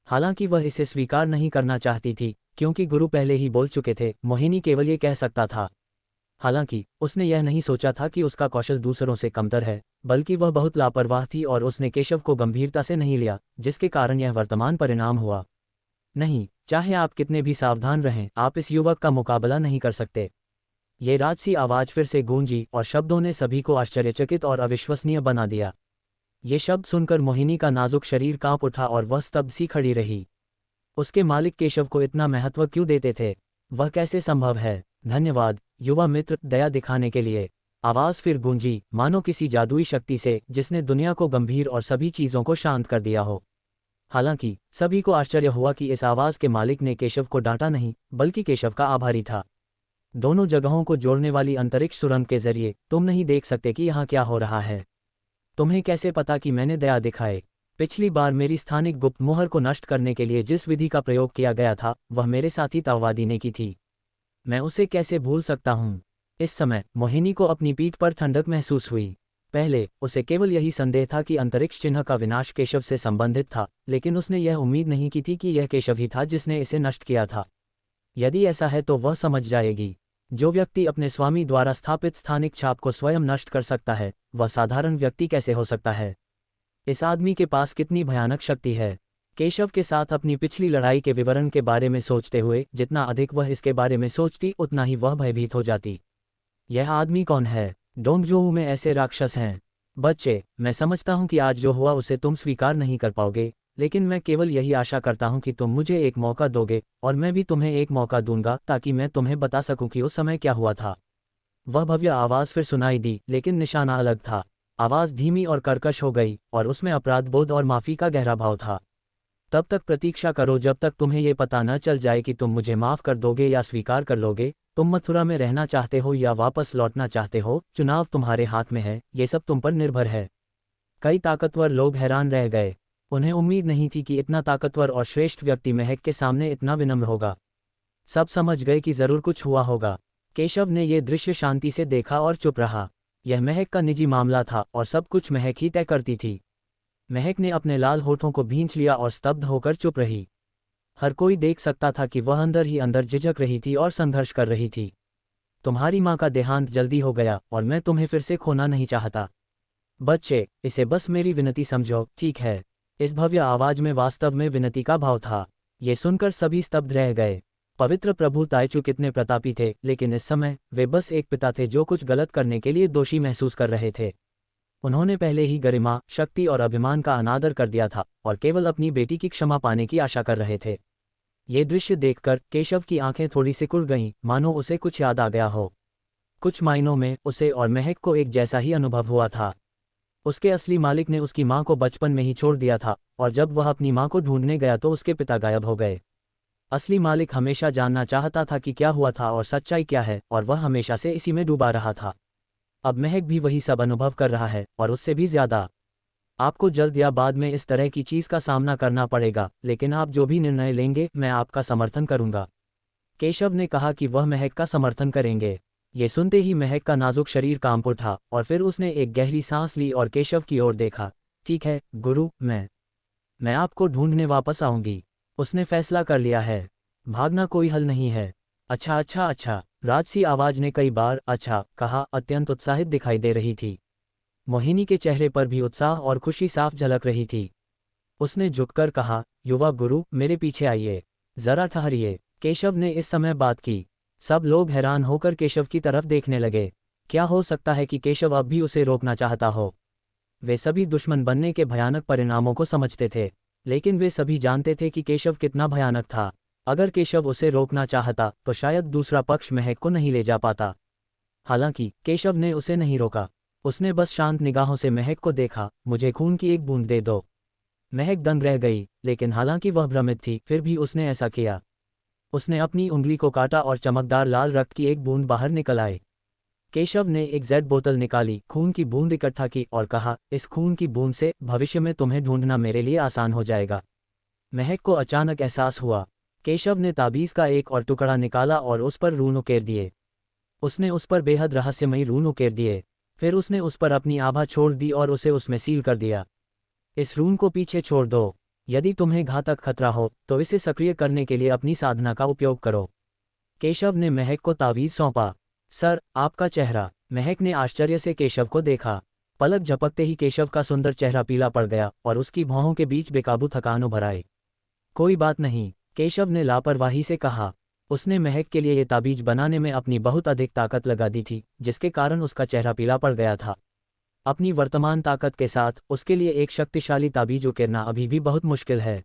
हालांकि वह इसे स्वीकार नहीं करना चाहती थी, क्योंकि गुरु पहले ही बोल चुके थे। मोहिनी केवल ये कह सकता था। हालांकि उसने यह नहीं सोचा था कि उसका कौशल दूसरों से कमतर है, बल्कि वह बहुत लापरवाह थी और उसने केशव को गंभीरता से नहीं लिया, जिसके कारण यह वर्तमान परिणाम हुआ। नहीं, चाहे आप कितने भी सावधान रहें, आप इस युवक का मुकाबला नहीं कर सकते। ये राजसी आवाज फिर से गूंजी और शब्दों ने सभी को आश्चर्यचकित और अविश्वसनीय बना दिया। ये शब्द सुनकर मोहिनी का नाजुक शरीर कांप उठा और वह स्तब्ध सी खड़ी रही। उसके मालिक केशव को इतना महत्व क्यों देते थे? वह कैसे संभव है? धन्यवाद युवा मित्र, दया दिखाने के लिए। आवाज फिर गूंजी, मानो किसी जादुई शक्ति से जिसने दुनिया को गंभीर और सभी चीजों को शांत कर दिया हो। हालांकि सभी को आश्चर्य हुआ कि इस आवाज के मालिक ने केशव को डांटा नहीं, बल्कि केशव का आभारी था। दोनों जगहों को जोड़ने वाली अंतरिक्ष सुरंग के जरिए तुम नहीं देख सकते कि यहाँ क्या हो रहा है। तुम्हें कैसे पता कि मैंने दया दिखाए? पिछली बार मेरी स्थानिक गुप्त मुहर को नष्ट करने के लिए जिस विधि का प्रयोग किया गया था, वह मेरे साथी ताओवादी ने की थी। मैं उसे कैसे भूल सकता हूँ? इस समय मोहिनी को अपनी पीठ पर ठंडक महसूस हुई। पहले उसे केवल यही संदेह था कि अंतरिक्ष चिन्ह का विनाश केशव से संबंधित था, लेकिन उसने यह उम्मीद नहीं की थी कि यह केशव ही था जिसने इसे नष्ट किया था। यदि ऐसा है तो वह समझ जाएगी। जो व्यक्ति अपने स्वामी द्वारा स्थापित स्थानिक छाप को स्वयं नष्ट कर सकता है, वह साधारण व्यक्ति कैसे हो सकता है? इस आदमी के पास कितनी भयानक शक्ति है। केशव के साथ अपनी पिछली लड़ाई के विवरण के बारे में सोचते हुए जितना अधिक वह इसके बारे में सोचती, उतना ही वह भयभीत हो जाती। यह आदमी कौन है? डोंगजोऊ में ऐसे राक्षस हैं। बच्चे, मैं समझता हूं कि आज जो हुआ उसे तुम स्वीकार नहीं कर पाओगे, लेकिन मैं केवल यही आशा करता हूं कि तुम मुझे एक मौका दोगे और मैं भी तुम्हें एक मौका दूंगा, ताकि मैं तुम्हें बता सकूं कि उस समय क्या हुआ था। वह भव्य आवाज फिर सुनाई दी, लेकिन निशाना अलग था। आवाज धीमी और कर्कश हो गई और उसमें अपराध बोध और माफी का गहरा भाव था। तब तक प्रतीक्षा करो जब तक तुम्हें यह पता न चल जाए कि तुम मुझे माफ कर दोगे या स्वीकार कर लोगे, तुम मथुरा में रहना चाहते हो या वापस लौटना चाहते हो, चुनाव तुम्हारे हाथ में है, ये सब तुम पर निर्भर है। कई ताकतवर लोग हैरान रह गए। उन्हें उम्मीद नहीं थी कि इतना ताकतवर और श्रेष्ठ व्यक्ति महक के सामने इतना विनम्र होगा। सब समझ गए कि जरूर कुछ हुआ होगा। केशव ने यह दृश्य शांति से देखा और चुप रहा। यह महक का निजी मामला था और सब कुछ महक ही तय करती थी। महक ने अपने लाल होठों को भींच लिया और स्तब्ध होकर चुप रही। हर कोई देख सकता था कि वह अंदर ही अंदर झिझक रही थी और संघर्ष कर रही थी। तुम्हारी माँ का देहांत जल्दी हो गया और मैं तुम्हें फिर से खोना नहीं चाहता। बच्चे, इसे बस मेरी विनती समझो, ठीक है? इस भव्य आवाज में वास्तव में विनती का भाव था। ये सुनकर सभी स्तब्ध रह गए। पवित्र प्रभु ताइचू कितने प्रतापी थे, लेकिन इस समय वे बस एक पिता थे जो कुछ गलत करने के लिए दोषी महसूस कर रहे थे। उन्होंने पहले ही गरिमा, शक्ति और अभिमान का अनादर कर दिया था और केवल अपनी बेटी की क्षमा पाने की आशा कर रहे थे। ये दृश्य देखकर केशव की आंखें थोड़ी सिकुड़ गईं, मानो उसे कुछ याद आ गया हो। कुछ मायनों में उसे और महक को एक जैसा ही अनुभव हुआ था। उसके असली मालिक ने उसकी मां को बचपन में ही छोड़ दिया था और जब वह अपनी मां को ढूंढने गया तो उसके पिता गायब हो गए। असली मालिक हमेशा जानना चाहता था कि क्या हुआ था और सच्चाई क्या है, और वह हमेशा से इसी में डूबा रहा था। अब महक भी वही सब अनुभव कर रहा है और उससे भी ज्यादा। आपको जल्द या बाद में इस तरह की चीज का सामना करना पड़ेगा, लेकिन आप जो भी निर्णय लेंगे मैं आपका समर्थन करूंगा। केशव ने कहा कि वह महक का समर्थन करेंगे। ये सुनते ही महक का नाजुक शरीर कांप उठा और फिर उसने एक गहरी सांस ली और केशव की ओर देखा। ठीक है गुरु, मैं आपको ढूंढने वापस आऊंगी। उसने फैसला कर लिया है। भागना कोई हल नहीं है। अच्छा अच्छा अच्छा, राजसी आवाज ने कई बार अच्छा कहा, अत्यंत उत्साहित दिखाई दे रही थी। मोहिनी के चेहरे पर भी उत्साह और खुशी साफ झलक रही थी। उसने झुककर कहा, युवा गुरु, मेरे पीछे आइए, जरा ठहरिए। केशव ने इस समय बात की। सब लोग हैरान होकर केशव की तरफ देखने लगे। क्या हो सकता है कि केशव अब भी उसे रोकना चाहता हो? वे सभी दुश्मन बनने के भयानक परिणामों को समझते थे, लेकिन वे सभी जानते थे कि केशव कितना भयानक था। अगर केशव उसे रोकना चाहता तो शायद दूसरा पक्ष महक को नहीं ले जा पाता। हालांकि केशव ने उसे नहीं रोका। उसने बस शांत निगाहों से महक को देखा। मुझे खून की एक बूंद दे दो। महक दंग रह गई, लेकिन हालांकि वह भ्रमित थी, फिर भी उसने ऐसा किया। उसने अपनी उंगली को काटा और चमकदार लाल रक्त की एक बूंद बाहर निकल आई। केशव ने एक जेड बोतल निकाली, खून की बूंद इकट्ठा की और कहा, इस खून की बूंद से भविष्य में तुम्हें ढूंढना मेरे लिए आसान हो जाएगा। महक को अचानक एहसास हुआ। केशव ने ताबीज का एक और टुकड़ा निकाला और उस पर रून उकेर दिए। उसने उस पर बेहद रहस्यमयी रून उकेर दिए। फिर उसने उस पर अपनी आभा छोड़ दी और उसे उसमें सील कर दिया। इस रून को पीछे छोड़ दो। यदि तुम्हें घातक खतरा हो तो इसे सक्रिय करने के लिए अपनी साधना का उपयोग करो। केशव ने महक को तावीज सौंपा। सर, आपका चेहरा। महक ने आश्चर्य से केशव को देखा। पलक झपकते ही केशव का सुंदर चेहरा पीला पड़ गया और उसकी भौहों के बीच बेकाबू थकान उभर आई। कोई बात नहीं, केशव ने लापरवाही से कहा। उसने महक के लिए ये ताबीज बनाने में अपनी बहुत अधिक ताकत लगा दी थी, जिसके कारण उसका चेहरा पीला पड़ गया था। अपनी वर्तमान ताकत के साथ उसके लिए एक शक्तिशाली ताबीज उकेरना अभी भी बहुत मुश्किल है।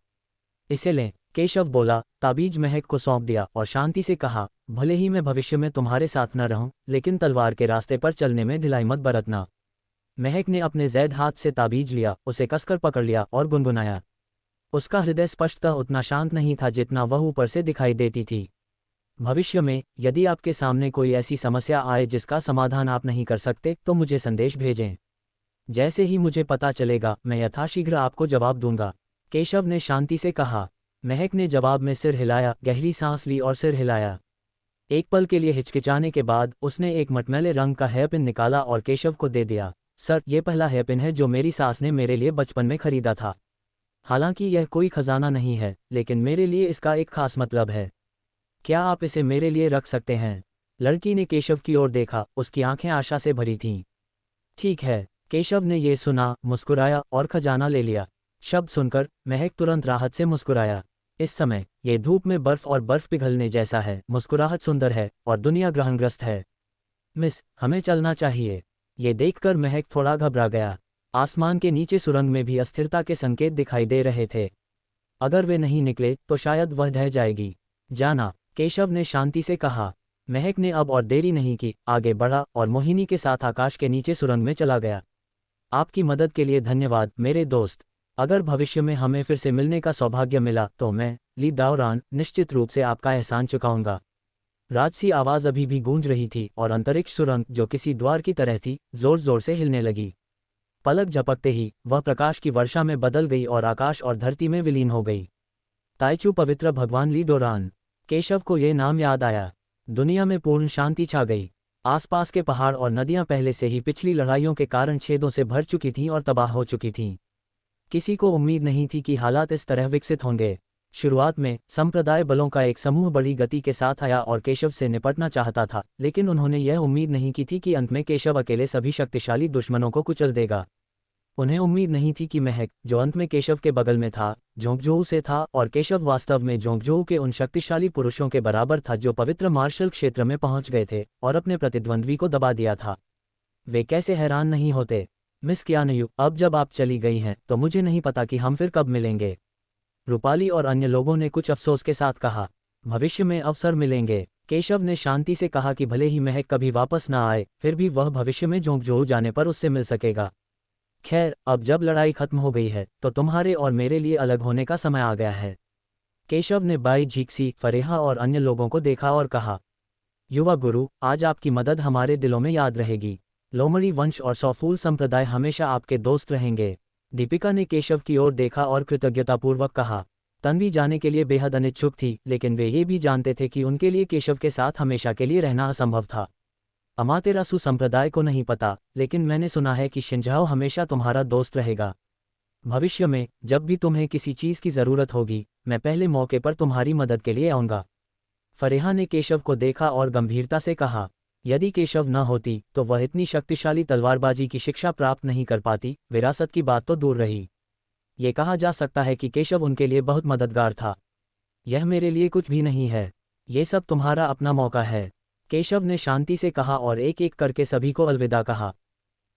इसे लें, केशव बोला। ताबीज महक को सौंप दिया और शांति से कहा, भले ही मैं भविष्य में तुम्हारे साथ न रहूं, लेकिन तलवार के रास्ते पर चलने में ढिलाई मत बरतना। महक ने अपने जैद हाथ से ताबीज लिया, उसे कसकर पकड़ लिया और गुनगुनाया। उसका हृदय स्पष्टतः उतना शांत नहीं था जितना वह ऊपर से दिखाई देती थी। भविष्य में यदि आपके सामने कोई ऐसी समस्या आए जिसका समाधान आप नहीं कर सकते तो मुझे संदेश भेजें। जैसे ही मुझे पता चलेगा मैं यथाशीघ्र आपको जवाब दूंगा, केशव ने शांति से कहा। महक ने जवाब में सिर हिलाया, गहरी सांस ली और सिर हिलाया। एक पल के लिए हिचकिचाने के बाद उसने एक मटमैले रंग का हेयरपिन निकाला और केशव को दे दिया। सर, ये पहला हेयरपिन है जो मेरी सास ने मेरे लिए बचपन में खरीदा था। हालांकि यह कोई खजाना नहीं है, लेकिन मेरे लिए इसका एक खास मतलब है। क्या आप इसे मेरे लिए रख सकते हैं? लड़की ने केशव की ओर देखा, उसकी आंखें आशा से भरी थीं। ठीक है, केशव ने ये सुना, मुस्कुराया और खजाना ले लिया। शब्द सुनकर महक तुरंत राहत से मुस्कुराया। इस समय ये धूप में बर्फ और बर्फ पिघलने जैसा है। मुस्कुराहट सुंदर है और दुनिया ग्रहणग्रस्त है। मिस, हमें चलना चाहिए। ये देखकर महक थोड़ा घबरा गया। आसमान के नीचे सुरंग में भी अस्थिरता के संकेत दिखाई दे रहे थे। अगर वे नहीं निकले तो शायद वह ढह जाएगी। जाना, केशव ने शांति से कहा। महक ने अब और देरी नहीं की, आगे बढ़ा और मोहिनी के साथ आकाश के नीचे सुरंग में चला गया। आपकी मदद के लिए धन्यवाद मेरे दोस्त। अगर भविष्य में हमें फिर से मिलने का सौभाग्य मिला तो मैं, ली दाओरान, निश्चित रूप से आपका एहसान चुकाऊंगा। राजसी आवाज अभी भी गूंज रही थी और अंतरिक्ष सुरंग जो किसी द्वार की तरह थी जोर जोर से हिलने लगी। पलक झपकते ही वह प्रकाश की वर्षा में बदल गई और आकाश और धरती में विलीन हो गई। ताइचू पवित्र भगवान ली डोरान। केशव को ये नाम याद आया। दुनिया में पूर्ण शांति छा गई। आसपास के पहाड़ और नदियां पहले से ही पिछली लड़ाइयों के कारण छेदों से भर चुकी थीं और तबाह हो चुकी थीं। किसी को उम्मीद नहीं थी कि हालात इस तरह विकसित होंगे। शुरुआत में संप्रदाय बलों का एक समूह बड़ी गति के साथ आया और केशव से निपटना चाहता था, लेकिन उन्होंने यह उम्मीद नहीं की थी कि अंत में केशव अकेले सभी शक्तिशाली दुश्मनों को कुचल देगा। उन्हें उम्मीद नहीं थी कि महक, जो अंत में केशव के बगल में था, जोंगजोऊ से था और केशव वास्तव में जोंगजोऊ के उन शक्तिशाली पुरुषों के बराबर था जो पवित्र मार्शल क्षेत्र में पहुंच गए थे और अपने प्रतिद्वंद्वी को दबा दिया था। वे कैसे हैरान नहीं होते। मिस क्यानयू, अब जब आप चली गई हैं तो मुझे नहीं पता कि हम फिर कब मिलेंगे। रूपाली और अन्य लोगों ने कुछ अफसोस के साथ कहा। भविष्य में अवसर मिलेंगे, केशव ने शांति से कहा कि भले ही महक कभी वापस न आए, फिर भी वह भविष्य में जोंगजोऊ जाने पर उससे मिल सकेगा। खैर, अब जब लड़ाई खत्म हो गई है तो तुम्हारे और मेरे लिए अलग होने का समय आ गया है। केशव ने बाई झीक्सी, फरेहा और अन्य लोगों को देखा और कहा, युवा गुरु, आज आपकी मदद हमारे दिलों में याद रहेगी। लोमड़ी वंश और सौफूल संप्रदाय हमेशा आपके दोस्त रहेंगे। दीपिका ने केशव की ओर देखा और कृतज्ञतापूर्वक कहा। तन्वी जाने के लिए बेहद अनिच्छुक थी, लेकिन वे ये भी जानते थे कि उनके लिए केशव के साथ हमेशा के लिए रहना असंभव था। अमातेरासु संप्रदाय को नहीं पता, लेकिन मैंने सुना है कि शिंझाओ हमेशा तुम्हारा दोस्त रहेगा। भविष्य में जब भी तुम्हें किसी चीज़ की ज़रूरत होगी, मैं पहले मौके पर तुम्हारी मदद के लिए आऊँगा। फरेहा ने केशव को देखा और गंभीरता से कहा, यदि केशव न होती तो वह इतनी शक्तिशाली तलवारबाजी की शिक्षा प्राप्त नहीं कर पाती। विरासत की बात तो दूर रही, ये कहा जा सकता है कि केशव उनके लिए बहुत मददगार था। यह मेरे लिए कुछ भी नहीं है, ये सब तुम्हारा अपना मौका है, केशव ने शांति से कहा और एक एक करके सभी को अलविदा कहा।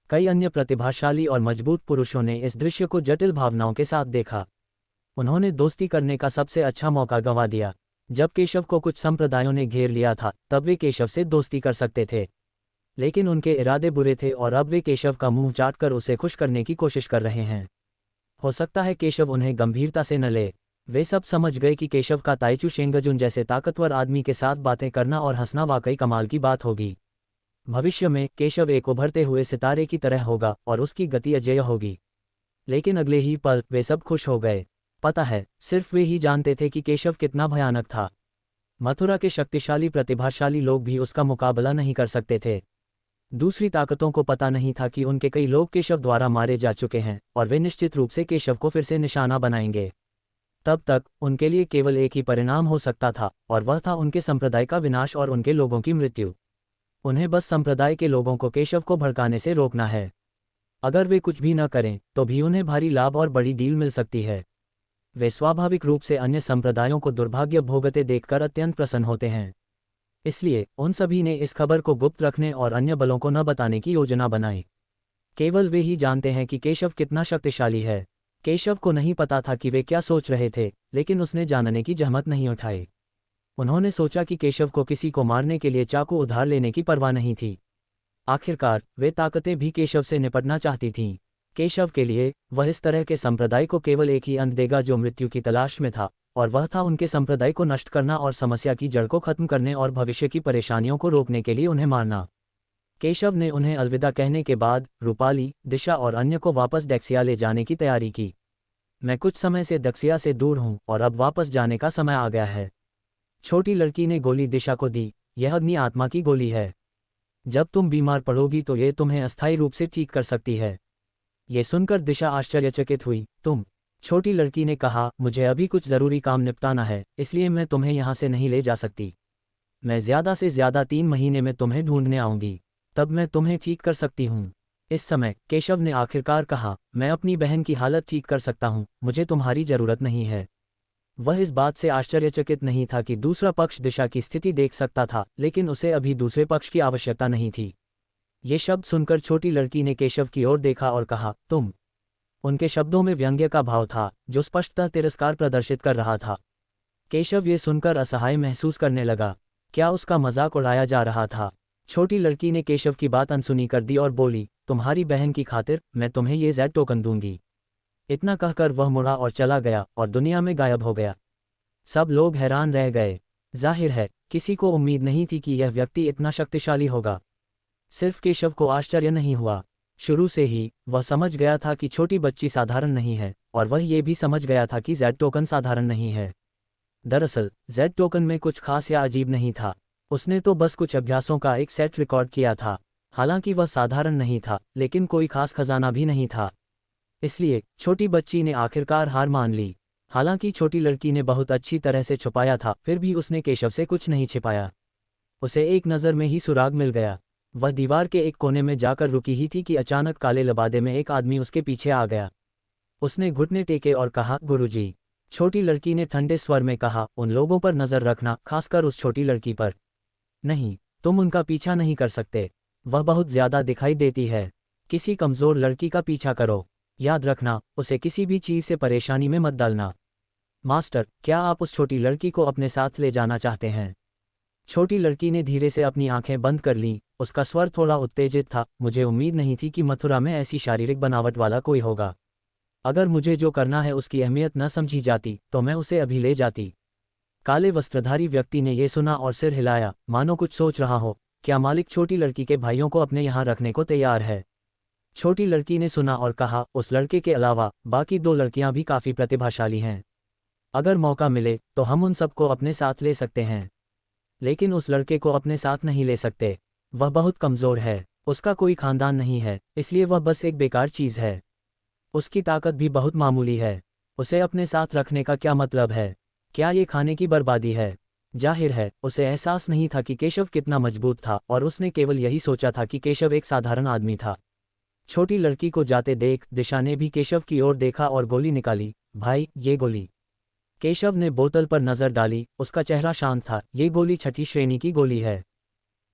कई अन्य प्रतिभाशाली और मजबूत पुरुषों ने इस दृश्य को जटिल भावनाओं के साथ देखा। उन्होंने दोस्ती करने का सबसे अच्छा मौका गंवा दिया। जब केशव को कुछ संप्रदायों ने घेर लिया था, तब वे केशव से दोस्ती कर सकते थे, लेकिन उनके इरादे बुरे थे और अब वे केशव का मुंह चाटकर उसे खुश करने की कोशिश कर रहे हैं। हो सकता है केशव उन्हें गंभीरता से न ले। वे सब समझ गए कि केशव का ताइचू शेंगजुन जैसे ताकतवर आदमी के साथ बातें करना और हंसना वाकई कमाल की बात होगी। भविष्य में केशव एक उभरते हुए सितारे की तरह होगा और उसकी गति अजेय होगी। लेकिन अगले ही पल वे सब खुश हो गए। पता है, सिर्फ वे ही जानते थे कि केशव कितना भयानक था। मथुरा के शक्तिशाली प्रतिभाशाली लोग भी उसका मुकाबला नहीं कर सकते थे। दूसरी ताकतों को पता नहीं था कि उनके कई लोग केशव द्वारा मारे जा चुके हैं और वे निश्चित रूप से केशव को फिर से निशाना बनाएंगे। तब तक उनके लिए केवल एक ही परिणाम हो सकता था, और वह था उनके संप्रदाय का विनाश और उनके लोगों की मृत्यु। उन्हें बस संप्रदाय के लोगों को केशव को भड़काने से रोकना है। अगर वे कुछ भी न करें तो भी उन्हें भारी लाभ और बड़ी डील मिल सकती है। वे स्वाभाविक रूप से अन्य संप्रदायों को दुर्भाग्य भोगते देखकर अत्यंत प्रसन्न होते हैं। इसलिए उन सभी ने इस खबर को गुप्त रखने और अन्य बलों को न बताने की योजना बनाई। केवल वे ही जानते हैं कि केशव कितना शक्तिशाली है। केशव को नहीं पता था कि वे क्या सोच रहे थे, लेकिन उसने जानने की जहमत नहीं उठाई। उन्होंने सोचा कि केशव को किसी को मारने के लिए चाकू उधार लेने की परवाह नहीं थी। आखिरकार वे ताकतें भी केशव से निपटना चाहती थीं। केशव के लिए वह इस तरह के संप्रदाय को केवल एक ही अंत देगा जो मृत्यु की तलाश में था, और वह था उनके संप्रदाय को नष्ट करना और समस्या की जड़ को खत्म करने और भविष्य की परेशानियों को रोकने के लिए उन्हें मारना। केशव ने उन्हें अलविदा कहने के बाद रूपाली, दिशा और अन्य को वापस डेक्सिया ले जाने की तैयारी की। मैं कुछ समय से दक्सिया से दूर हूँ और अब वापस जाने का समय आ गया है। छोटी लड़की ने गोली दिशा को दी। यह अग्नि आत्मा की गोली है। जब तुम बीमार पड़ोगी तो ये तुम्हें अस्थायी रूप से ठीक कर सकती है। ये सुनकर दिशा आश्चर्यचकित हुई। तुम? छोटी लड़की ने कहा, मुझे अभी कुछ ज़रूरी काम निपटाना है, इसलिए मैं तुम्हें यहाँ से नहीं ले जा सकती। मैं ज़्यादा से ज़्यादा 3 महीने में तुम्हें ढूंढने आऊँगी, तब मैं तुम्हें ठीक कर सकती हूँ। इस समय केशव ने आखिरकार कहा, मैं अपनी बहन की हालत ठीक कर सकता हूँ, मुझे तुम्हारी ज़रूरत नहीं है। वह इस बात से आश्चर्यचकित नहीं था कि दूसरा पक्ष दिशा की स्थिति देख सकता था, लेकिन उसे अभी दूसरे पक्ष की आवश्यकता नहीं थी। ये शब्द सुनकर छोटी लड़की ने केशव की ओर देखा और कहा, तुम? उनके शब्दों में व्यंग्य का भाव था, जो स्पष्टतः तिरस्कार प्रदर्शित कर रहा था। केशव ये सुनकर असहाय महसूस करने लगा। क्या उसका मजाक उड़ाया जा रहा था? छोटी लड़की ने केशव की बात अनसुनी कर दी और बोली, तुम्हारी बहन की खातिर मैं तुम्हें ये Z टोकन दूंगी। इतना कहकर वह मुड़ा और चला गया और दुनिया में गायब हो गया। सब लोग हैरान रह गए। जाहिर है किसी को उम्मीद नहीं थी कि यह व्यक्ति इतना शक्तिशाली होगा। सिर्फ केशव को आश्चर्य नहीं हुआ। शुरू से ही वह समझ गया था कि छोटी बच्ची साधारण नहीं है, और वह ये भी समझ गया था कि जेड टोकन साधारण नहीं है। दरअसल जेड टोकन में कुछ खास या अजीब नहीं था। उसने तो बस कुछ अभ्यासों का एक सेट रिकॉर्ड किया था। हालांकि वह साधारण नहीं था, लेकिन कोई खास खजाना भी नहीं था। इसलिए छोटी बच्ची ने आखिरकार हार मान ली। हालांकि छोटी लड़की ने बहुत अच्छी तरह से छुपाया था, फिर भी उसने केशव से कुछ नहीं छिपाया। उसे एक नज़र में ही सुराग मिल गया। वह दीवार के एक कोने में जाकर रुकी ही थी कि अचानक काले लबादे में एक आदमी उसके पीछे आ गया। उसने घुटने टेके और कहा, गुरुजी। छोटी लड़की ने ठंडे स्वर में कहा, उन लोगों पर नज़र रखना, खासकर उस छोटी लड़की पर। नहीं, तुम उनका पीछा नहीं कर सकते। वह बहुत ज़्यादा दिखाई देती है। किसी कमज़ोर लड़की का पीछा करो। याद रखना, उसे किसी भी चीज़ से परेशानी में मत डालना। मास्टर, क्या आप उस छोटी लड़की को अपने साथ ले जाना चाहते हैं? छोटी लड़की ने धीरे से अपनी आंखें बंद कर लीं। उसका स्वर थोड़ा उत्तेजित था। मुझे उम्मीद नहीं थी कि मथुरा में ऐसी शारीरिक बनावट वाला कोई होगा। अगर मुझे जो करना है उसकी अहमियत न समझी जाती तो मैं उसे अभी ले जाती। काले वस्त्रधारी व्यक्ति ने यह सुना और सिर हिलाया, मानो कुछ सोच रहा हो। क्या मालिक छोटी लड़की के भाइयों को अपने यहाँ रखने को तैयार है? छोटी लड़की ने सुना और कहा, उस लड़के के अलावा बाकी 2 लड़कियां भी काफ़ी प्रतिभाशाली हैं। अगर मौका मिले तो हम उन सबको अपने साथ ले सकते हैं, लेकिन उस लड़के को अपने साथ नहीं ले सकते। वह बहुत कमज़ोर है। उसका कोई खानदान नहीं है, इसलिए वह बस एक बेकार चीज़ है। उसकी ताकत भी बहुत मामूली है। उसे अपने साथ रखने का क्या मतलब है? क्या ये खाने की बर्बादी है? जाहिर है उसे एहसास नहीं था कि केशव कितना मजबूत था, और उसने केवल यही सोचा था कि केशव एक साधारण आदमी था। छोटी लड़की को जाते देख दिशा ने भी केशव की ओर देखा और गोली निकाली। भाई, ये गोली। केशव ने बोतल पर नज़र डाली। उसका चेहरा शांत था। ये गोली 6ठी श्रेणी की गोली है।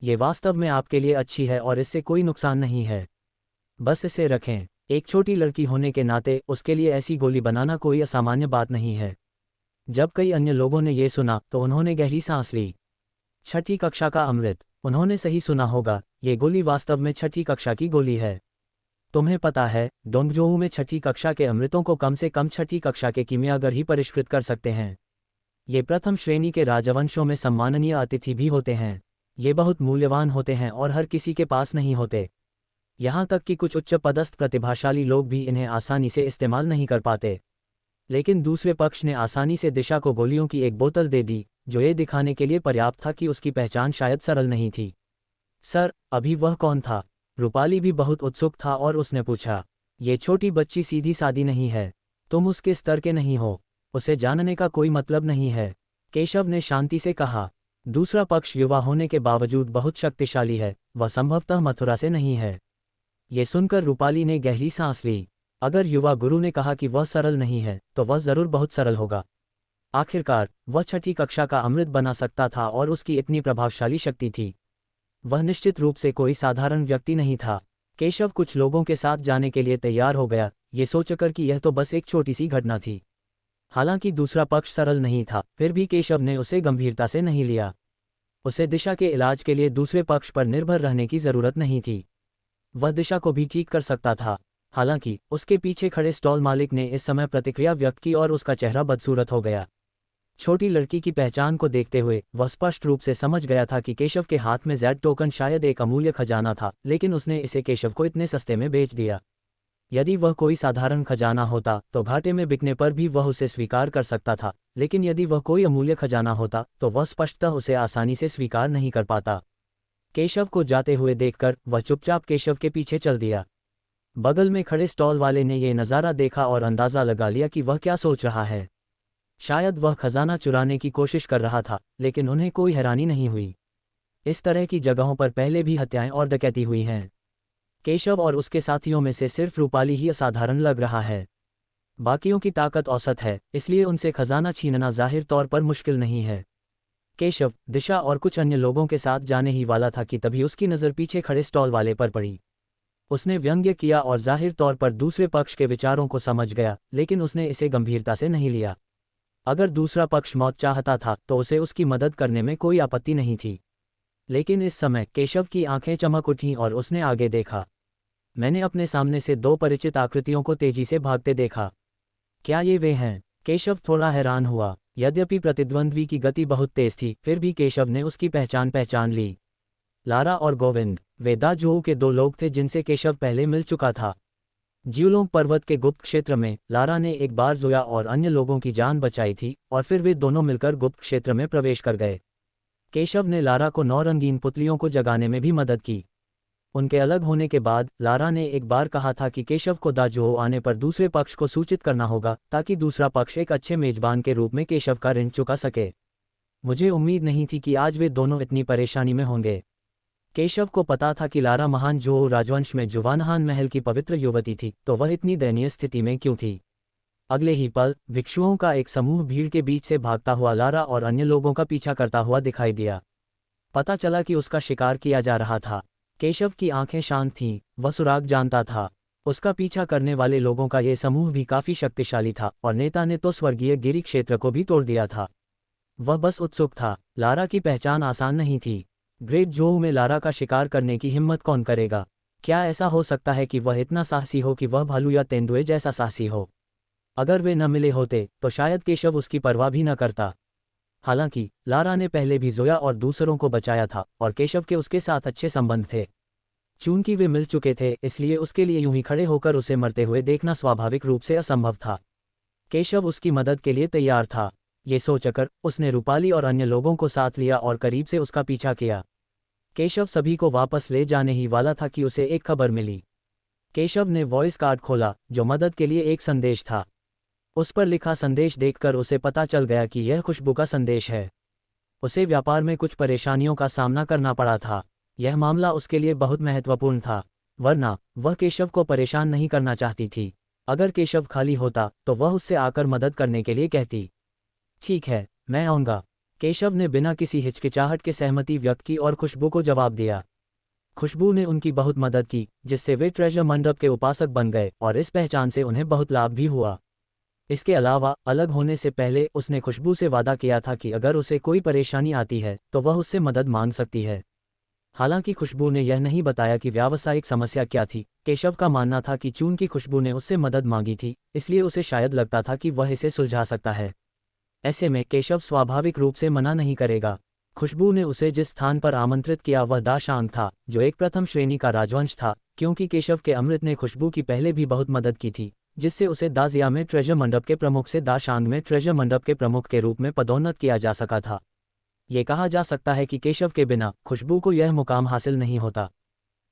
ये वास्तव में आपके लिए अच्छी है और इससे कोई नुकसान नहीं है। बस इसे रखें। एक छोटी लड़की होने के नाते उसके लिए ऐसी गोली बनाना कोई असामान्य बात नहीं है। जब कई अन्य लोगों ने यह सुना तो उन्होंने गहरी सांस ली। 6ठी कक्षा का अमृत। उन्होंने सही सुना होगा, ये गोली वास्तव में 6ठी कक्षा की गोली है। तुम्हें पता है, डोंगजोऊ में 6ठी कक्षा के अमृतों को कम से कम 6ठी कक्षा के कीमियागर ही परिष्कृत कर सकते हैं। ये प्रथम श्रेणी के राजवंशों में सम्माननीय अतिथि भी होते हैं। ये बहुत मूल्यवान होते हैं और हर किसी के पास नहीं होते। यहाँ तक कि कुछ उच्च पदस्थ प्रतिभाशाली लोग भी इन्हें आसानी से इस्तेमाल नहीं कर पाते। लेकिन दूसरे पक्ष ने आसानी से दिशा को गोलियों की एक बोतल दे दी, जो ये दिखाने के लिए पर्याप्त था कि उसकी पहचान शायद सरल नहीं थी। सर, अभी वह कौन था? रूपाली भी बहुत उत्सुक था और उसने पूछा। ये छोटी बच्ची सीधी सादी नहीं है। तुम उसके स्तर के नहीं हो। उसे जानने का कोई मतलब नहीं है, केशव ने शांति से कहा। दूसरा पक्ष युवा होने के बावजूद बहुत शक्तिशाली है। वह संभवतः मथुरा से नहीं है। ये सुनकर रूपाली ने गहरी सांस ली। अगर युवा गुरु ने कहा कि वह सरल नहीं है, तो वह जरूर बहुत सरल होगा। आखिरकार वह 6ठी कक्षा का अमृत बना सकता था और उसकी इतनी प्रभावशाली शक्ति थी। वह निश्चित रूप से कोई साधारण व्यक्ति नहीं था। केशव कुछ लोगों के साथ जाने के लिए तैयार हो गया, ये सोचकर कि यह तो बस एक छोटी सी घटना थी। हालांकि दूसरा पक्ष सरल नहीं था, फिर भी केशव ने उसे गंभीरता से नहीं लिया। उसे दिशा के इलाज के लिए दूसरे पक्ष पर निर्भर रहने की जरूरत नहीं थी। वह दिशा को भी ठीक कर सकता था। हालांकि उसके पीछे खड़े स्टॉल मालिक ने इस समय प्रतिक्रिया व्यक्त की और उसका चेहरा बदसूरत हो गया। छोटी लड़की की पहचान को देखते हुए वह स्पष्ट रूप से समझ गया था कि केशव के हाथ में जेड टोकन शायद एक अमूल्य खजाना था, लेकिन उसने इसे केशव को इतने सस्ते में बेच दिया। यदि वह कोई साधारण खजाना होता तो घाटे में बिकने पर भी वह उसे स्वीकार कर सकता था, लेकिन यदि वह कोई अमूल्य खजाना होता तो वह स्पष्टतः उसे आसानी से स्वीकार नहीं कर पाता। केशव को जाते हुए देखकर वह चुपचाप केशव के पीछे चल दिया। बगल में खड़े स्टॉल वाले ने यह नज़ारा देखा और अंदाज़ा लगा लिया कि वह क्या सोच रहा है। शायद वह खजाना चुराने की कोशिश कर रहा था, लेकिन उन्हें कोई हैरानी नहीं हुई। इस तरह की जगहों पर पहले भी हत्याएं और डकैती हुई हैं। केशव और उसके साथियों में से सिर्फ रूपाली ही असाधारण लग रहा है। बाकियों की ताकत औसत है, इसलिए उनसे खजाना छीनना जाहिर तौर पर मुश्किल नहीं है। केशव, दिशा और कुछ अन्य लोगों के साथ जाने ही वाला था कि तभी उसकी नज़र पीछे खड़े स्टॉल वाले पर पड़ी। उसने व्यंग्य किया और जाहिर तौर पर दूसरे पक्ष के विचारों को समझ गया, लेकिन उसने इसे गंभीरता से नहीं लिया। अगर दूसरा पक्ष मौत चाहता था तो उसे उसकी मदद करने में कोई आपत्ति नहीं थी। लेकिन इस समय केशव की आंखें चमक उठीं और उसने आगे देखा। मैंने अपने सामने से 2 परिचित आकृतियों को तेजी से भागते देखा। क्या ये वे हैं? केशव थोड़ा हैरान हुआ। यद्यपि प्रतिद्वंद्वी की गति बहुत तेज थी, फिर भी केशव ने उसकी पहचान ली। लारा और गोविंद, वे दाजोऊ के 2 लोग थे जिनसे केशव पहले मिल चुका था। ज्यूलोंग पर्वत के गुप्त क्षेत्र में लारा ने एक बार जोया और अन्य लोगों की जान बचाई थी, और फिर वे दोनों मिलकर गुप्त क्षेत्र में प्रवेश कर गए। केशव ने लारा को 9 रंगीन पुतलियों को जगाने में भी मदद की। उनके अलग होने के बाद लारा ने एक बार कहा था कि केशव को दाजोऊ आने पर दूसरे पक्ष को सूचित करना होगा, ताकि दूसरा पक्ष एक अच्छे मेजबान के रूप में केशव का ऋण चुका सके। मुझे उम्मीद नहीं थी कि आज वे दोनों इतनी परेशानी में होंगे। केशव को पता था कि लारा महान जोऊ राजवंश में जुवानहान महल की पवित्र युवती थी, तो वह इतनी दयनीय स्थिति में क्यों थी। अगले ही पल भिक्षुओं का एक समूह भीड़ के बीच से भागता हुआ लारा और अन्य लोगों का पीछा करता हुआ दिखाई दिया। पता चला कि उसका शिकार किया जा रहा था। केशव की आंखें शांत थीं, वह सुराग जानता था। उसका पीछा करने वाले लोगों का ये समूह भी काफी शक्तिशाली था, और नेता ने तो स्वर्गीय गिरी क्षेत्र को भी तोड़ दिया था। वह बस उत्सुक था। लारा की पहचान आसान नहीं थी। ग्रेट जोऊ में लारा का शिकार करने की हिम्मत कौन करेगा? क्या ऐसा हो सकता है कि वह इतना साहसी हो कि वह भालू या तेंदुए जैसा साहसी हो? अगर वे न मिले होते तो शायद केशव उसकी परवाह भी न करता। हालांकि लारा ने पहले भी जोया और दूसरों को बचाया था, और केशव के उसके साथ अच्छे संबंध थे। चूंकि वे मिल चुके थे, इसलिए उसके लिए यूं ही खड़े होकर उसे मरते हुए देखना स्वाभाविक रूप से असंभव था। केशव उसकी मदद के लिए तैयार था। ये सोचकर उसने रूपाली और अन्य लोगों को साथ लिया और करीब से उसका पीछा किया। केशव सभी को वापस ले जाने ही वाला था कि उसे एक खबर मिली। केशव ने वॉइस कार्ड खोला, जो मदद के लिए एक संदेश था। उस पर लिखा संदेश देखकर उसे पता चल गया कि यह खुशबू का संदेश है। उसे व्यापार में कुछ परेशानियों का सामना करना पड़ा था। यह मामला उसके लिए बहुत महत्वपूर्ण था, वरना वह केशव को परेशान नहीं करना चाहती थी। अगर केशव खाली होता तो वह उससे आकर मदद करने के लिए कहती। ठीक है, मैं आऊँगा। केशव ने बिना किसी हिचकिचाहट के सहमति व्यक्त की और खुशबू को जवाब दिया। खुशबू ने उनकी बहुत मदद की, जिससे वे ट्रेजर मंडप के उपासक बन गए, और इस पहचान से उन्हें बहुत लाभ भी हुआ। इसके अलावा अलग होने से पहले उसने खुशबू से वादा किया था कि अगर उसे कोई परेशानी आती है तो वह उससे मदद मांग सकती है। हालांकि खुशबू ने यह नहीं बताया कि व्यावसायिक समस्या क्या थी। केशव का मानना था कि चूंकि खुशबू ने उससे मदद मांगी थी, इसलिए उसे शायद लगता था कि वह इसे सुलझा सकता है। ऐसे में केशव स्वाभाविक रूप से मना नहीं करेगा। खुशबू ने उसे जिस स्थान पर आमंत्रित किया वह दाशांग था, जो एक प्रथम श्रेणी का राजवंश था, क्योंकि केशव के अमृत ने खुशबू की पहले भी बहुत मदद की थी, जिससे उसे दाजिया में ट्रेजर मंडप के प्रमुख से दाशांग में ट्रेजर मंडप के प्रमुख के रूप में पदोन्नत किया जा सका था। ये कहा जा सकता है कि केशव के बिना खुशबू को यह मुकाम हासिल नहीं होता।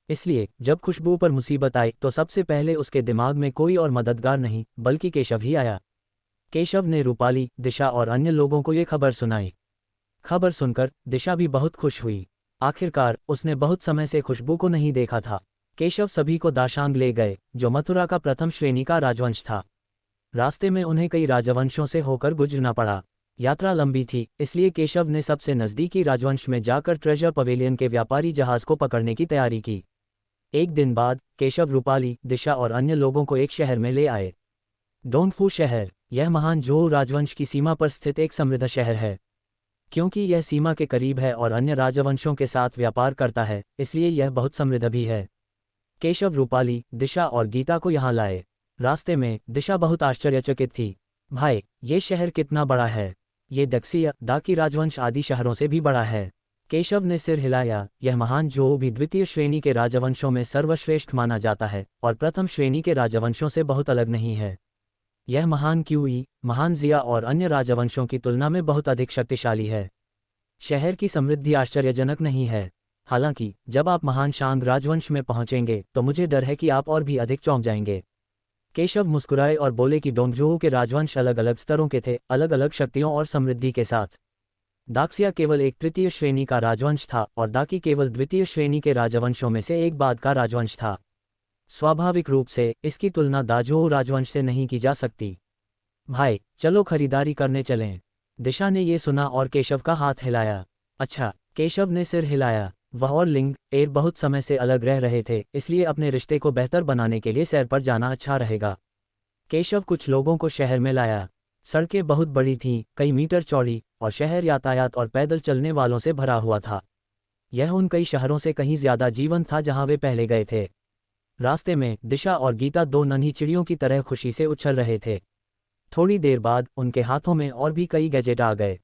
इसलिए जब खुशबू पर मुसीबत आई तो सबसे पहले उसके दिमाग में कोई और मददगार नहीं बल्कि केशव ही आया। केशव ने रूपाली, दिशा और अन्य लोगों को ये खबर सुनाई। खबर सुनकर दिशा भी बहुत खुश हुई। आखिरकार उसने बहुत समय से खुशबू को नहीं देखा था। केशव सभी को दाशांग ले गए, जो मथुरा का प्रथम श्रेणी का राजवंश था। रास्ते में उन्हें कई राजवंशों से होकर गुजरना पड़ा। यात्रा लंबी थी, इसलिए केशव ने सबसे नज़दीकी राजवंश में जाकर ट्रेजर पवेलियन के व्यापारी जहाज को पकड़ने की तैयारी की। एक दिन बाद केशव रूपाली, दिशा और अन्य लोगों को एक शहर में ले आए। डोंगफू शहर, यह महान जोऊ राजवंश की सीमा पर स्थित एक समृद्ध शहर है। क्योंकि यह सीमा के करीब है और अन्य राजवंशों के साथ व्यापार करता है, इसलिए यह बहुत समृद्ध भी है। केशव रूपाली, दिशा और गीता को यहाँ लाए। रास्ते में दिशा बहुत आश्चर्यचकित थी। भाई, ये शहर कितना बड़ा है। ये दक्षिया, दाकी राजवंश आदि शहरों से भी बड़ा है। केशव ने सिर हिलाया। यह महान जोऊ भी द्वितीय श्रेणी के राजवंशों में सर्वश्रेष्ठ माना जाता है और प्रथम श्रेणी के राजवंशों से बहुत अलग नहीं है। यह महान क्यूई, महान जिया और अन्य राजवंशों की तुलना में बहुत अधिक शक्तिशाली है। शहर की समृद्धि आश्चर्यजनक नहीं है। हालांकि जब आप महान शांग राजवंश में पहुंचेंगे तो मुझे डर है कि आप और भी अधिक चौंक जाएंगे। केशव मुस्कुराए और बोले कि डोंगजोऊ के राजवंश अलग अलग स्तरों के थे, अलग अलग शक्तियों और समृद्धि के साथ। दाक्सिया केवल एक तृतीय श्रेणी का राजवंश था और दाकी केवल द्वितीय श्रेणी के राजवंशों में से एक बाद का राजवंश था। स्वाभाविक रूप से इसकी तुलना दाजोऊ राजवंश से नहीं की जा सकती। भाई, चलो खरीदारी करने चलें। दिशा ने ये सुना और केशव का हाथ हिलाया। अच्छा, केशव ने सिर हिलाया। वह और लिंग एर बहुत समय से अलग रह रहे थे, इसलिए अपने रिश्ते को बेहतर बनाने के लिए सैर पर जाना अच्छा रहेगा। केशव कुछ लोगों को शहर में लाया। सड़कें बहुत बड़ी थीं, कई मीटर चौड़ी, और शहर यातायात और पैदल चलने वालों से भरा हुआ था। यह उन कई शहरों से कहीं ज्यादा जीवंत था जहां वे पहले गए थे। रास्ते में दिशा और गीता दो नन्ही चिड़ियों की तरह खुशी से उछल रहे थे। थोड़ी देर बाद उनके हाथों में और भी कई गैजेट आ गए।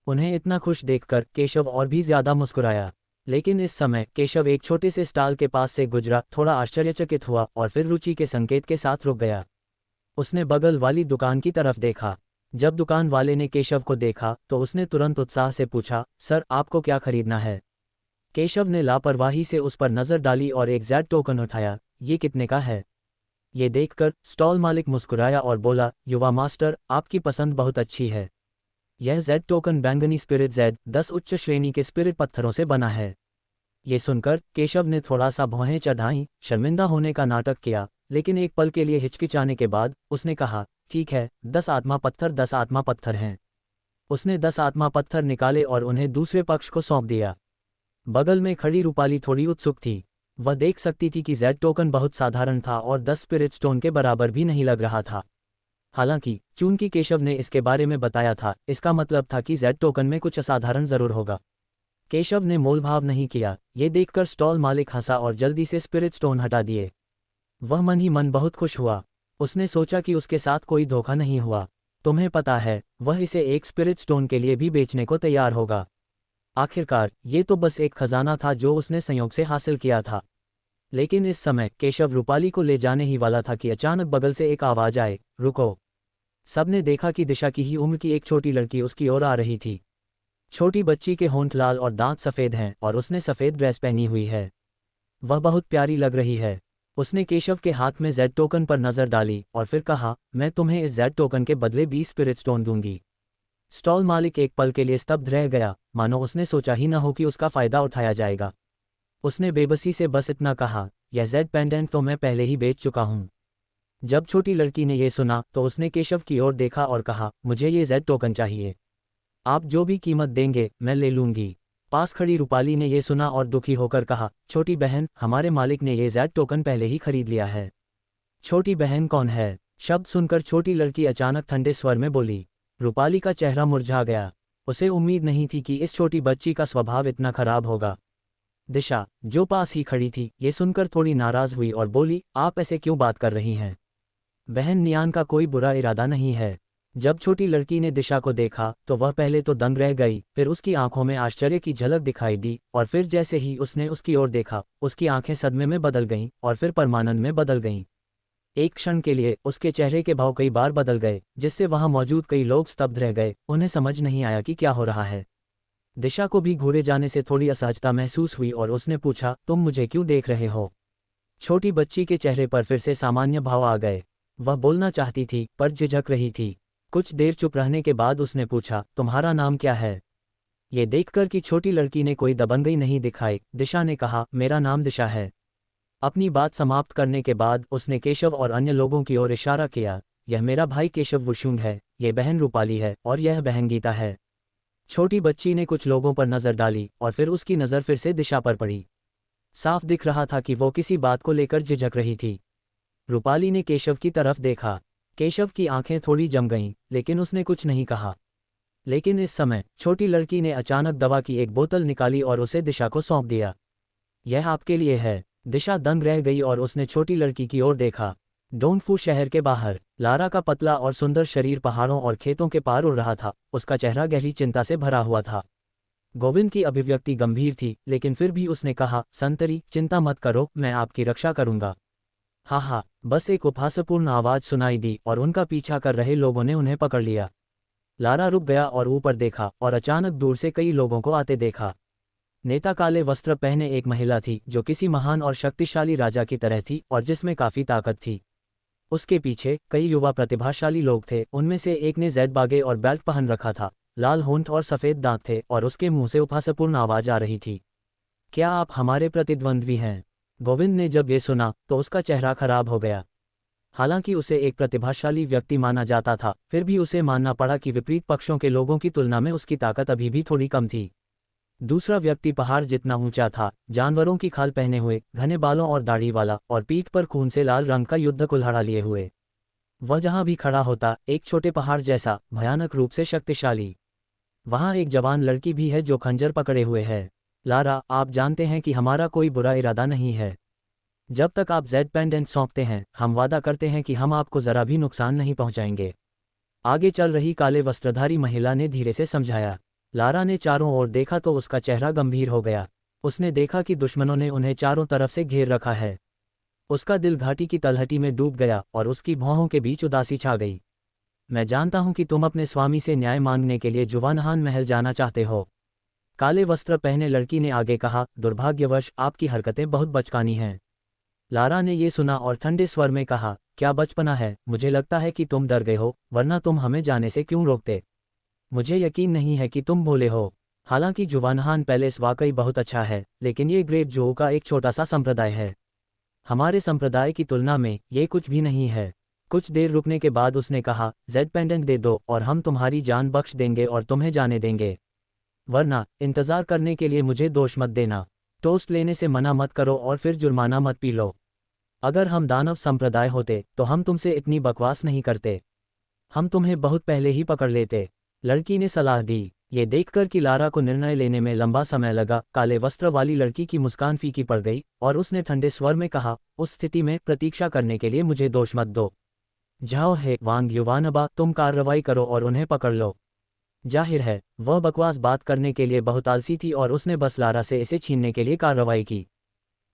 उन्हें इतना खुश देखकर केशव और भी ज्यादा मुस्कुराया। लेकिन इस समय केशव एक छोटे से स्टॉल के पास से गुजरा, थोड़ा आश्चर्यचकित हुआ और फिर रुचि के संकेत के साथ रुक गया। उसने बगल वाली दुकान की तरफ देखा। जब दुकान वाले ने केशव को देखा तो उसने तुरंत उत्साह से पूछा, सर आपको क्या खरीदना है? केशव ने लापरवाही से उस पर नजर डाली और एक जेड टोकन उठाया। ये कितने का है? ये देखकर स्टॉल मालिक मुस्कुराया और बोला, युवा मास्टर, आपकी पसंद बहुत अच्छी है। यह जेड टोकन बैंगनी स्पिरिट Z10 उच्च श्रेणी के स्पिरिट पत्थरों से बना है। ये सुनकर केशव ने थोड़ा सा भौहें चढ़ाईं, शर्मिंदा होने का नाटक किया, लेकिन एक पल के लिए हिचकिचाने के बाद उसने कहा, ठीक है, 10 आत्मा पत्थर 10 आत्मा पत्थर हैं। उसने 10 आत्मा पत्थर निकाले और उन्हें दूसरे पक्ष को सौंप दिया। बगल में खड़ी रूपाली थोड़ी उत्सुक थी। वह देख सकती थी कि जेड टोकन बहुत साधारण था और 10 स्पिरिट स्टोन के बराबर भी नहीं लग रहा था। हालांकि चूंकि केशव ने इसके बारे में बताया था, इसका मतलब था कि जेड टोकन में कुछ असाधारण जरूर होगा। केशव ने मोलभाव नहीं किया। ये देखकर स्टॉल मालिक हंसा और जल्दी से स्पिरिट स्टोन हटा दिए। वह मन ही मन बहुत खुश हुआ। उसने सोचा कि उसके साथ कोई धोखा नहीं हुआ। तुम्हें पता है, वह इसे एक स्पिरिट स्टोन के लिए भी बेचने को तैयार होगा। आखिरकार ये तो बस एक खजाना था जो उसने संयोग से हासिल किया था। लेकिन इस समय केशव रूपाली को ले जाने ही वाला था कि अचानक बगल से एक आवाज आए, रुको। सबने देखा कि दिशा की ही उम्र की एक छोटी लड़की उसकी ओर आ रही थी। छोटी बच्ची के होंठ लाल और दांत सफ़ेद हैं और उसने सफ़ेद ड्रेस पहनी हुई है। वह बहुत प्यारी लग रही है। उसने केशव के हाथ में जेड टोकन पर नज़र डाली और फिर कहा, मैं तुम्हें इस जेड टोकन के बदले 20 स्पिरिट स्टोन दूंगी। स्टॉल मालिक एक पल के लिए स्तब्ध रह गया, मानो उसने सोचा ही न हो कि उसका फ़ायदा उठाया जाएगा। उसने बेबसी से बस इतना कहा, यह जेड पेंडेंट तो मैं पहले ही बेच चुका हूँ। जब छोटी लड़की ने यह सुना तो उसने केशव की ओर देखा और कहा, मुझे ये जेड टोकन चाहिए। आप जो भी कीमत देंगे मैं ले लूंगी। पास खड़ी रूपाली ने यह सुना और दुखी होकर कहा, छोटी बहन, हमारे मालिक ने ये जेड टोकन पहले ही खरीद लिया है। छोटी बहन कौन है? शब्द सुनकर छोटी लड़की अचानक ठंडे स्वर में बोली। रूपाली का चेहरा मुरझा गया। उसे उम्मीद नहीं थी कि इस छोटी बच्ची का स्वभाव इतना खराब होगा। दिशा, जो पास ही खड़ी थी, ये सुनकर थोड़ी नाराज हुई और बोली, आप ऐसे क्यों बात कर रही हैं? बहन नियान का कोई बुरा इरादा नहीं है। जब छोटी लड़की ने दिशा को देखा तो वह पहले तो दंग रह गई, फिर उसकी आंखों में आश्चर्य की झलक दिखाई दी और फिर जैसे ही उसने उसकी ओर देखा, उसकी आंखें सदमे में बदल गईं और फिर परमानंद में बदल गईं। एक क्षण के लिए उसके चेहरे के भाव कई बार बदल गए, जिससे वहां मौजूद कई लोग स्तब्ध रह गए। उन्हें समझ नहीं आया कि क्या हो रहा है। दिशा को भी घूरे जाने से थोड़ी असहजता महसूस हुई और उसने पूछा, तुम मुझे क्यों देख रहे हो? छोटी बच्ची के चेहरे पर फिर से सामान्य भाव आ गए। वह बोलना चाहती थी पर झिझक रही थी। कुछ देर चुप रहने के बाद उसने पूछा, तुम्हारा नाम क्या है? ये देखकर कि छोटी लड़की ने कोई दबंगई नहीं दिखाई, दिशा ने कहा, मेरा नाम दिशा है। अपनी बात समाप्त करने के बाद उसने केशव और अन्य लोगों की ओर इशारा किया, यह मेरा भाई केशव वुशुंग है, यह बहन रूपाली है और यह बहन गीता है। छोटी बच्ची ने कुछ लोगों पर नजर डाली और फिर उसकी नज़र फिर से दिशा पर पड़ी। साफ दिख रहा था कि वो किसी बात को लेकर झिझक रही थी। रूपाली ने केशव की तरफ देखा। केशव की आंखें थोड़ी जम गईं, लेकिन उसने कुछ नहीं कहा। लेकिन इस समय छोटी लड़की ने अचानक दवा की एक बोतल निकाली और उसे दिशा को सौंप दिया। यह आपके लिए है। दिशा दंग रह गई और उसने छोटी लड़की की ओर देखा। डोंगफू शहर के बाहर लारा का पतला और सुंदर शरीर पहाड़ों और खेतों के पार उड़ रहा था। उसका चेहरा गहरी चिंता से भरा हुआ था। गोविंद की अभिव्यक्ति गंभीर थी, लेकिन फिर भी उसने कहा, संतरी, चिंता मत करो, मैं आपकी रक्षा करूंगा। हाँ हाँ, बस एक उपहासपूर्ण आवाज सुनाई दी और उनका पीछा कर रहे लोगों ने उन्हें पकड़ लिया। लारा रुक गया और ऊपर देखा और अचानक दूर से कई लोगों को आते देखा। नेता काले वस्त्र पहने एक महिला थी जो किसी महान और शक्तिशाली राजा की तरह थी और जिसमें काफी ताकत थी। उसके पीछे कई युवा प्रतिभाशाली लोग थे। उनमें से एक ने जेड बागे और बेल्ट पहन रखा था, लाल होंठ और सफेद दांत थे और उसके मुंह से उपहासपूर्ण आवाज आ रही थी, क्या आप हमारे प्रतिद्वंद्वी हैं? गोविंद ने जब ये सुना तो उसका चेहरा खराब हो गया। हालांकि उसे एक प्रतिभाशाली व्यक्ति माना जाता था, फिर भी उसे मानना पड़ा कि विपरीत पक्षों के लोगों की तुलना में उसकी ताकत अभी भी थोड़ी कम थी। दूसरा व्यक्ति पहाड़ जितना ऊंचा था, जानवरों की खाल पहने हुए, घने बालों और दाढ़ी वाला और पीठ पर खून से लाल रंग का युद्ध कुल्हाड़ा लिए हुए। वह जहां भी खड़ा होता एक छोटे पहाड़ जैसा, भयानक रूप से शक्तिशाली। वहां एक जवान लड़की भी है जो खंजर पकड़े हुए है। लारा, आप जानते हैं कि हमारा कोई बुरा इरादा नहीं है। जब तक आप जेड पेंडेंट सौंपते हैं, हम वादा करते हैं कि हम आपको जरा भी नुकसान नहीं पहुंचाएंगे। आगे चल रही काले वस्त्रधारी महिला ने धीरे से समझाया। लारा ने चारों ओर देखा तो उसका चेहरा गंभीर हो गया। उसने देखा कि दुश्मनों ने उन्हें चारों तरफ से घेर रखा है। उसका दिल घाटी की तलहटी में डूब गया और उसकी भौहों के बीच उदासी छा गई। मैं जानता हूं कि तुम अपने स्वामी से न्याय मांगने के लिए जुवानहान महल जाना चाहते हो, काले वस्त्र पहने लड़की ने आगे कहा। दुर्भाग्यवश आपकी हरकतें बहुत बचकानी हैं। लारा ने ये सुना और ठंडे स्वर में कहा, क्या बचपना है? मुझे लगता है कि तुम डर गए हो, वरना तुम हमें जाने से क्यों रोकते? मुझे यकीन नहीं है कि तुम भोले हो। हालांकि जुवानहान पैलेस वाकई बहुत अच्छा है, लेकिन ये ग्रेट जो का एक छोटा सा संप्रदाय है। हमारे संप्रदाय की तुलना में ये कुछ भी नहीं है। कुछ देर रुकने के बाद उसने कहा, जेड पेंडेंट दे दो और हम तुम्हारी जान बख्श देंगे और तुम्हें जाने देंगे, वरना इंतजार करने के लिए मुझे दोष मत देना। टोस्ट लेने से मना मत करो और फिर जुर्माना मत पी लो। अगर हम दानव संप्रदाय होते तो हम तुमसे इतनी बकवास नहीं करते। हम तुम्हें बहुत पहले ही पकड़ लेते, लड़की ने सलाह दी। ये देखकर कि लारा को निर्णय लेने में लंबा समय लगा, काले वस्त्र वाली लड़की की मुस्कान फीकी पड़ गई और उसने ठंडे स्वर में कहा, उस स्थिति में प्रतीक्षा करने के लिए मुझे दोष मत दो। जाओ हे वांग युवानबा, तुम कार्रवाई करो और उन्हें पकड़ लो। जाहिर है वह बकवास बात करने के लिए बहुत आलसी थी और उसने बस लारा से इसे छीनने के लिए कार्रवाई की।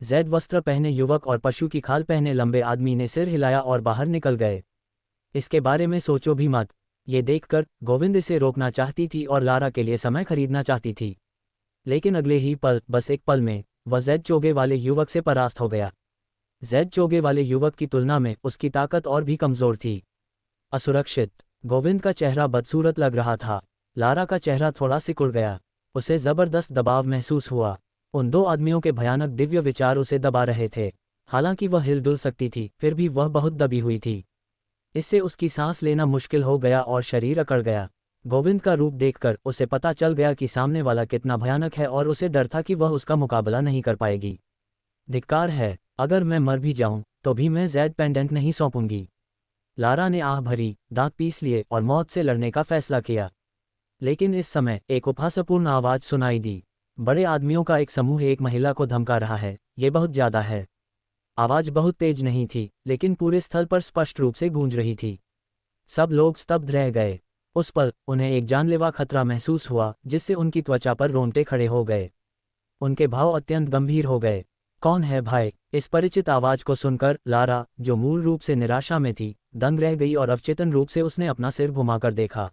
जैद वस्त्र पहने युवक और पशु की खाल पहने लंबे आदमी ने सिर हिलाया और बाहर निकल गए। इसके बारे में सोचो भी मत। ये देखकर गोविंद इसे रोकना चाहती थी और लारा के लिए समय खरीदना चाहती थी, लेकिन अगले ही पल, बस एक पल में, वह जैद चोगे वाले युवक से परास्त हो गया। जैद चोगे वाले युवक की तुलना में उसकी ताकत और भी कमजोर थी। असुरक्षित। गोविंद का चेहरा बदसूरत लग रहा था। लारा का चेहरा थोड़ा सिकुड़ गया। उसे जबरदस्त दबाव महसूस हुआ। उन दो आदमियों के भयानक दिव्य विचार उसे दबा रहे थे। हालांकि वह हिलडुल सकती थी, फिर भी वह बहुत दबी हुई थी। इससे उसकी सांस लेना मुश्किल हो गया और शरीर अकड़ गया। गोविंद का रूप देखकर उसे पता चल गया कि सामने वाला कितना भयानक है और उसे डर था कि वह उसका मुकाबला नहीं कर पाएगी। धिक्कार है, अगर मैं मर भी जाऊं तो भी मैं जैड पेंडेंट नहीं सौंपूंगी। लारा ने आह भरी, दांत पीस लिए और मौत से लड़ने का फैसला किया। लेकिन इस समय एक उपहासपूर्ण आवाज सुनाई दी। बड़े आदमियों का एक समूह एक महिला को धमका रहा है, ये बहुत ज्यादा है। आवाज बहुत तेज नहीं थी, लेकिन पूरे स्थल पर स्पष्ट रूप से गूंज रही थी। सब लोग स्तब्ध रह गए। उस पल उन्हें एक जानलेवा खतरा महसूस हुआ, जिससे उनकी त्वचा पर रोंगटे खड़े हो गए। उनके भाव अत्यंत गंभीर हो गए। कौन है भाई? इस परिचित आवाज को सुनकर लारा, जो मूल रूप से निराशा में थी, दंग रह गई और अवचेतन रूप से उसने अपना सिर घुमाकर देखा।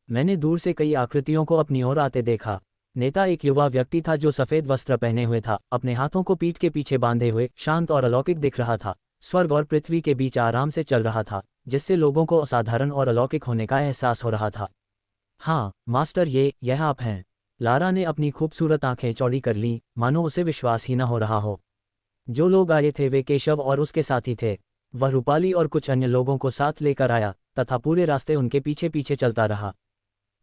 मैंने दूर से कई आकृतियों को अपनी ओर आते देखा। नेता एक युवा व्यक्ति था जो सफेद वस्त्र पहने हुए था, अपने हाथों को पीठ के पीछे बांधे हुए, शांत और अलौकिक दिख रहा था। स्वर्ग और पृथ्वी के बीच आराम से चल रहा था, जिससे लोगों को असाधारण और अलौकिक होने का एहसास हो रहा था। हाँ मास्टर, यह आप हैं। लारा ने अपनी खूबसूरत आंखें चौड़ी कर लीं, मानो उसे विश्वास ही न हो रहा हो। जो लोग आए थे वे केशव और उसके साथी थे। वह रूपाली और कुछ अन्य लोगों को साथ लेकर आया तथा पूरे रास्ते उनके पीछे पीछे चलता रहा।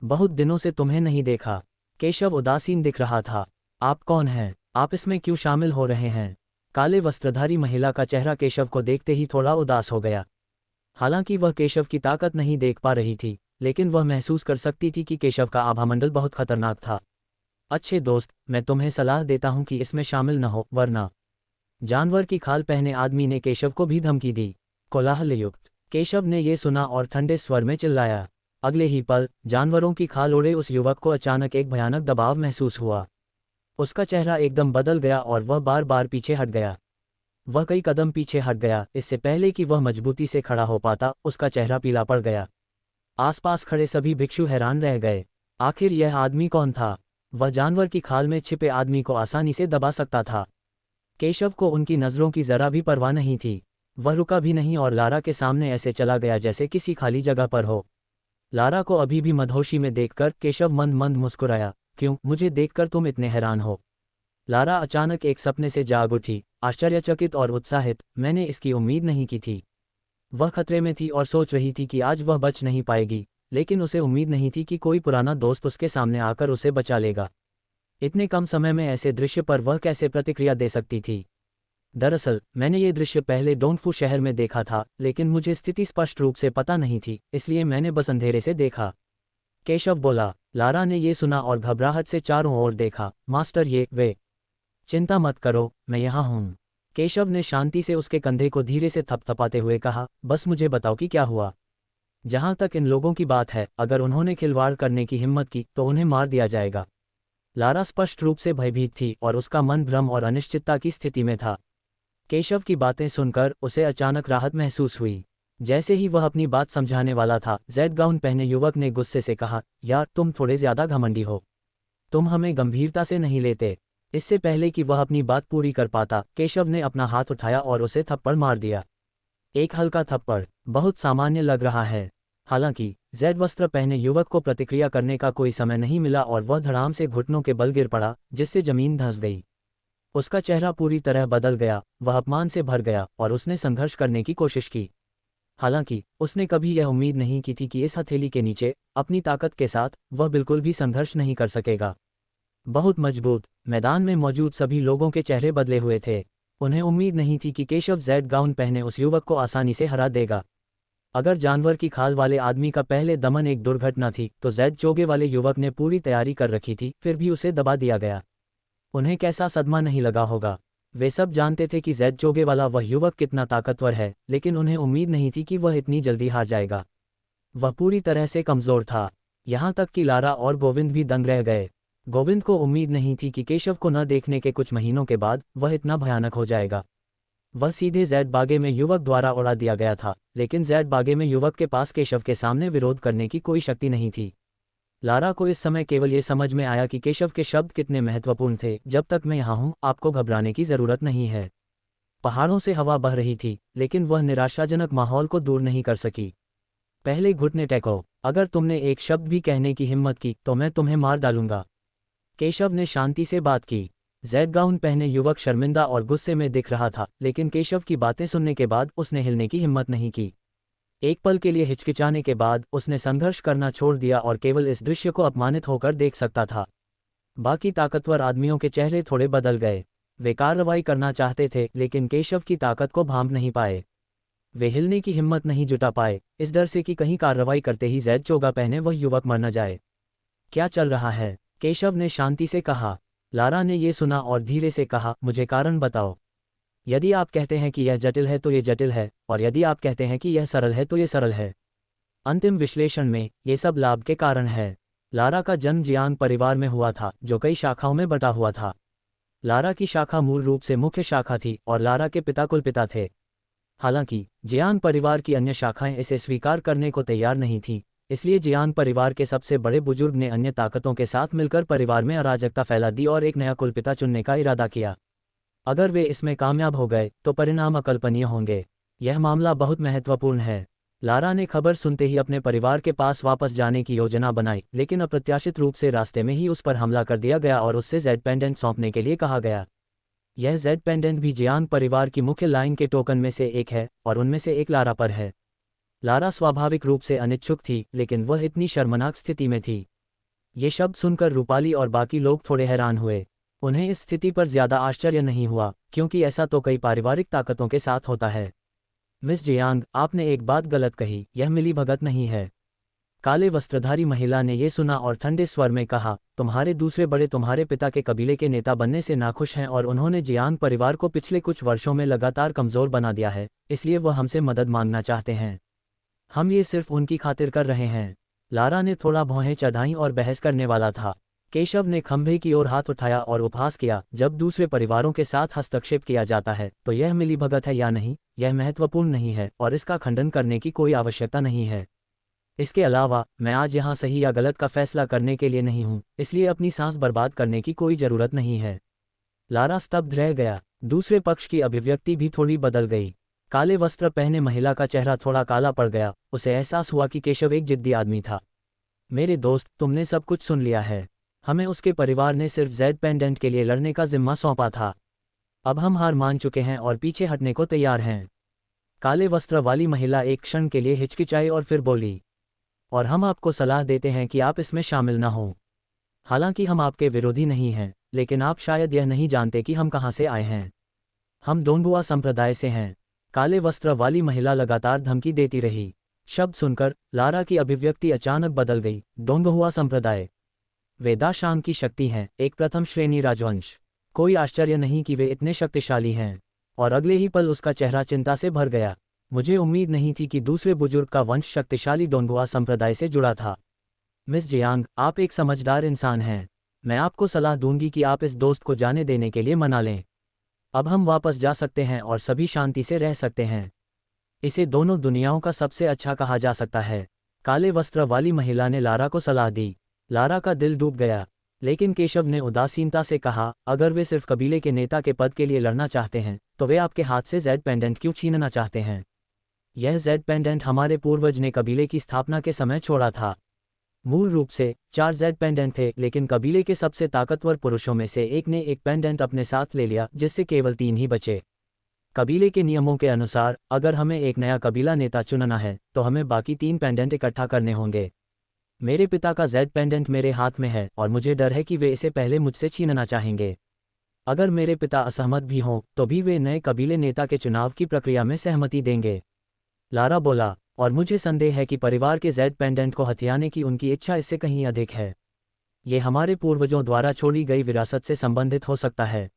बहुत दिनों से तुम्हें नहीं देखा। केशव उदासीन दिख रहा था। आप कौन हैं? आप इसमें क्यों शामिल हो रहे हैं? काले वस्त्रधारी महिला का चेहरा केशव को देखते ही थोड़ा उदास हो गया। हालांकि वह केशव की ताकत नहीं देख पा रही थी, लेकिन वह महसूस कर सकती थी कि केशव का आभामंडल बहुत खतरनाक था। अच्छे दोस्त, मैं तुम्हें सलाह देता हूं कि इसमें शामिल न हो, वरना। जानवर की खाल पहने आदमी ने केशव को भी धमकी दी। कोलाहलयुक्त। केशव ने यह सुना और ठंडे स्वर में चिल्लाया। अगले ही पल जानवरों की खाल ओढ़े उस युवक को अचानक एक भयानक दबाव महसूस हुआ। उसका चेहरा एकदम बदल गया और वह बार बार पीछे हट गया। वह कई कदम पीछे हट गया। इससे पहले कि वह मजबूती से खड़ा हो पाता, उसका चेहरा पीला पड़ गया। आसपास खड़े सभी भिक्षु हैरान रह गए। आखिर यह आदमी कौन था? वह जानवर की खाल में छिपे आदमी को आसानी से दबा सकता था। केशव को उनकी नज़रों की जरा भी परवाह नहीं थी। वह रुका भी नहीं और लारा के सामने ऐसे चला गया जैसे किसी खाली जगह पर हो। लारा को अभी भी मदहोशी में देखकर केशव मंद मंद मुस्कुराया। क्यों, मुझे देखकर तुम इतने हैरान हो? लारा अचानक एक सपने से जाग उठी, आश्चर्यचकित और उत्साहित। मैंने इसकी उम्मीद नहीं की थी। वह खतरे में थी और सोच रही थी कि आज वह बच नहीं पाएगी, लेकिन उसे उम्मीद नहीं थी कि कोई पुराना दोस्त उसके सामने आकर उसे बचा लेगा। इतने कम समय में ऐसे दृश्य पर वह कैसे प्रतिक्रिया दे सकती थी? दरअसल मैंने ये दृश्य पहले डोंगफू शहर में देखा था, लेकिन मुझे स्थिति स्पष्ट रूप से पता नहीं थी, इसलिए मैंने बस अंधेरे से देखा। केशव बोला। लारा ने ये सुना और घबराहट से चारों ओर देखा। मास्टर, ये वे। चिंता मत करो, मैं यहाँ हूँ। केशव ने शांति से उसके कंधे को धीरे से थपथपाते हुए कहा, बस मुझे बताओ कि क्या हुआ। जहां तक इन लोगों की बात है, अगर उन्होंने खिलवाड़ करने की हिम्मत की तो उन्हें मार दिया जाएगा। लारा स्पष्ट रूप से भयभीत थी और उसका मन भ्रम और अनिश्चितता की स्थिति में था। केशव की बातें सुनकर उसे अचानक राहत महसूस हुई। जैसे ही वह अपनी बात समझाने वाला था, जेड गाउन पहने युवक ने गुस्से से कहा, यार तुम थोड़े ज्यादा घमंडी हो। तुम हमें गंभीरता से नहीं लेते। इससे पहले कि वह अपनी बात पूरी कर पाता, केशव ने अपना हाथ उठाया और उसे थप्पड़ मार दिया। एक हल्का थप्पड़, बहुत सामान्य लग रहा है। हालांकि जेड वस्त्र पहने युवक को प्रतिक्रिया करने का कोई समय नहीं मिला और वह धड़ाम से घुटनों के बल गिर पड़ा, जिससे जमीन धंस गई। उसका चेहरा पूरी तरह बदल गया, वह अपमान से भर गया और उसने संघर्ष करने की कोशिश की। हालांकि उसने कभी यह उम्मीद नहीं की थी कि इस हथेली के नीचे, अपनी ताकत के साथ, वह बिल्कुल भी संघर्ष नहीं कर सकेगा। बहुत मजबूत। मैदान में मौजूद सभी लोगों के चेहरे बदले हुए थे। उन्हें उम्मीद नहीं थी कि केशव जेड गाउन पहने उस युवक को आसानी से हरा देगा। अगर जानवर की खाल वाले आदमी का पहले दमन एक दुर्घटना थी, तो जेड चोगे वाले युवक ने पूरी तैयारी कर रखी थी, फिर भी उसे दबा दिया गया। उन्हें कैसा सदमा नहीं लगा होगा। वे सब जानते थे कि जेड चोगे वाला वह युवक कितना ताकतवर है, लेकिन उन्हें उम्मीद नहीं थी कि वह इतनी जल्दी हार जाएगा। वह पूरी तरह से कमज़ोर था। यहाँ तक कि लारा और गोविंद भी दंग रह गए। गोविंद को उम्मीद नहीं थी कि केशव को न देखने के कुछ महीनों के बाद वह इतना भयानक हो जाएगा। वह सीधे जेड बागे में युवक द्वारा उड़ा दिया गया था, लेकिन जेड बागे में युवक के पास केशव के सामने विरोध करने की कोई शक्ति नहीं थी। लारा को इस समय केवल ये समझ में आया कि केशव के शब्द कितने महत्वपूर्ण थे, जब तक मैं यहाँ हूँ आपको घबराने की ज़रूरत नहीं है। पहाड़ों से हवा बह रही थी, लेकिन वह निराशाजनक माहौल को दूर नहीं कर सकी। पहले घुटने टेको, अगर तुमने एक शब्द भी कहने की हिम्मत की तो मैं तुम्हें मार डालूंगा। केशव ने शांति से बात की। जेड गाउन पहने युवक शर्मिंदा और गुस्से में दिख रहा था, लेकिन केशव की बातें सुनने के बाद उसने हिलने की हिम्मत नहीं की। एक पल के लिए हिचकिचाने के बाद उसने संघर्ष करना छोड़ दिया और केवल इस दृश्य को अपमानित होकर देख सकता था। बाकी ताकतवर आदमियों के चेहरे थोड़े बदल गए। वे कार्रवाई करना चाहते थे, लेकिन केशव की ताकत को भांप नहीं पाए। वे हिलने की हिम्मत नहीं जुटा पाए, इस डर से कि कहीं कार्रवाई करते ही जेड चोगा पहने वह युवक मर न जाए। क्या चल रहा है? केशव ने शांति से कहा। लारा ने ये सुना और धीरे से कहा, मुझे कारण बताओ। यदि आप कहते हैं कि यह जटिल है तो ये जटिल है, और यदि आप कहते हैं कि यह सरल है तो ये सरल है। अंतिम विश्लेषण में ये सब लाभ के कारण है। लारा का जन्म जियांग परिवार में हुआ था, जो कई शाखाओं में बटा हुआ था। लारा की शाखा मूल रूप से मुख्य शाखा थी और लारा के पिता कुलपिता थे। हालांकि जियांग परिवार की अन्य शाखाएं इसे स्वीकार करने को तैयार नहीं थीं, इसलिए जियांग परिवार के सबसे बड़े बुजुर्ग ने अन्य ताकतों के साथ मिलकर परिवार में अराजकता फैला दी और एक नया कुलपिता चुनने का इरादा किया। अगर वे इसमें कामयाब हो गए तो परिणाम अकल्पनीय होंगे। यह मामला बहुत महत्वपूर्ण है। लारा ने खबर सुनते ही अपने परिवार के पास वापस जाने की योजना बनाई, लेकिन अप्रत्याशित रूप से रास्ते में ही उस पर हमला कर दिया गया और उससे जेड पेंडेंट सौंपने के लिए कहा गया। यह जेड पेंडेंट भी जियांग परिवार की मुख्य लाइन के टोकन में से एक है और उनमें से एक लारा पर है। लारा स्वाभाविक रूप से अनिच्छुक थी, लेकिन वह इतनी शर्मनाक स्थिति में थी। ये शब्द सुनकर रूपाली और बाकी लोग थोड़े हैरान हुए। उन्हें इस स्थिति पर ज्यादा आश्चर्य नहीं हुआ, क्योंकि ऐसा तो कई पारिवारिक ताकतों के साथ होता है। मिस जियांग, आपने एक बात गलत कही, यह मिलीभगत नहीं है। काले वस्त्रधारी महिला ने यह सुना और ठंडे स्वर में कहा, तुम्हारे दूसरे बड़े तुम्हारे पिता के कबीले के नेता बनने से नाखुश हैं और उन्होंने जियांग परिवार को पिछले कुछ वर्षों में लगातार कमजोर बना दिया है, इसलिए वह हमसे मदद मांगना चाहते हैं। हम ये सिर्फ उनकी खातिर कर रहे हैं। लारा ने थोड़ा भौहें चढ़ाईं और बहस करने वाला था। केशव ने खंभे की ओर हाथ उठाया और उपहास किया, जब दूसरे परिवारों के साथ हस्तक्षेप किया जाता है तो यह मिलीभगत है या नहीं, यह महत्वपूर्ण नहीं है और इसका खंडन करने की कोई आवश्यकता नहीं है। इसके अलावा मैं आज यहाँ सही या गलत का फैसला करने के लिए नहीं हूँ, इसलिए अपनी सांस बर्बाद करने की कोई ज़रूरत नहीं है। लारा स्तब्ध रह गया। दूसरे पक्ष की अभिव्यक्ति भी थोड़ी बदल गई। काले वस्त्र पहने महिला का चेहरा थोड़ा काला पड़ गया। उसे एहसास हुआ कि केशव एक जिद्दी आदमी था। मेरे दोस्त, तुमने सब कुछ सुन लिया है। हमें उसके परिवार ने सिर्फ जेड पेंडेंट के लिए लड़ने का जिम्मा सौंपा था। अब हम हार मान चुके हैं और पीछे हटने को तैयार हैं। काले वस्त्र वाली महिला एक क्षण के लिए हिचकिचाई और फिर बोली, और हम आपको सलाह देते हैं कि आप इसमें शामिल न हों। हालांकि हम आपके विरोधी नहीं हैं, लेकिन आप शायद यह नहीं जानते कि हम कहाँ से आए हैं। हम डोंगुआ संप्रदाय से हैं। काले वस्त्र वाली महिला लगातार धमकी देती रही। शब्द सुनकर लारा की अभिव्यक्ति अचानक बदल गई। डोंगहुआ संप्रदाय, वे दाशांग की शक्ति हैं, एक प्रथम श्रेणी राजवंश। कोई आश्चर्य नहीं कि वे इतने शक्तिशाली हैं। और अगले ही पल उसका चेहरा चिंता से भर गया। मुझे उम्मीद नहीं थी कि दूसरे बुजुर्ग का वंश शक्तिशाली डोंगुआ संप्रदाय से जुड़ा था। मिस जियांग, आप एक समझदार इंसान हैं। मैं आपको सलाह दूंगी कि आप इस दोस्त को जाने देने के लिए मना लें। अब हम वापस जा सकते हैं और सभी शांति से रह सकते हैं। इसे दोनों दुनियाओं का सबसे अच्छा कहा जा सकता है। काले वस्त्र वाली महिला ने लारा को सलाह दी। लारा का दिल डूब गया, लेकिन केशव ने उदासीनता से कहा, अगर वे सिर्फ कबीले के नेता के पद के लिए लड़ना चाहते हैं तो वे आपके हाथ से जेड पेंडेंट क्यों छीनना चाहते हैं? यह जेड पेंडेंट हमारे पूर्वज ने कबीले की स्थापना के समय छोड़ा था। मूल रूप से 4 जेड पेंडेंट थे, लेकिन कबीले के सबसे ताकतवर पुरुषों में से एक ने एक पेंडेंट अपने साथ ले लिया, जिससे केवल 3 ही बचे। कबीले के नियमों के अनुसार अगर हमें एक नया कबीला नेता चुनना है तो हमें बाकी 3 पेंडेंट इकट्ठा करने होंगे। मेरे पिता का जेड पेंडेंट मेरे हाथ में है और मुझे डर है कि वे इसे पहले मुझसे छीनना चाहेंगे। अगर मेरे पिता असहमत भी हों तो भी वे नए कबीले नेता के चुनाव की प्रक्रिया में सहमति देंगे। लारा बोला, और मुझे संदेह है कि परिवार के जेड पेंडेंट को हथियाने की उनकी इच्छा इससे कहीं अधिक है। ये हमारे पूर्वजों द्वारा छोड़ी गई विरासत से संबंधित हो सकता है।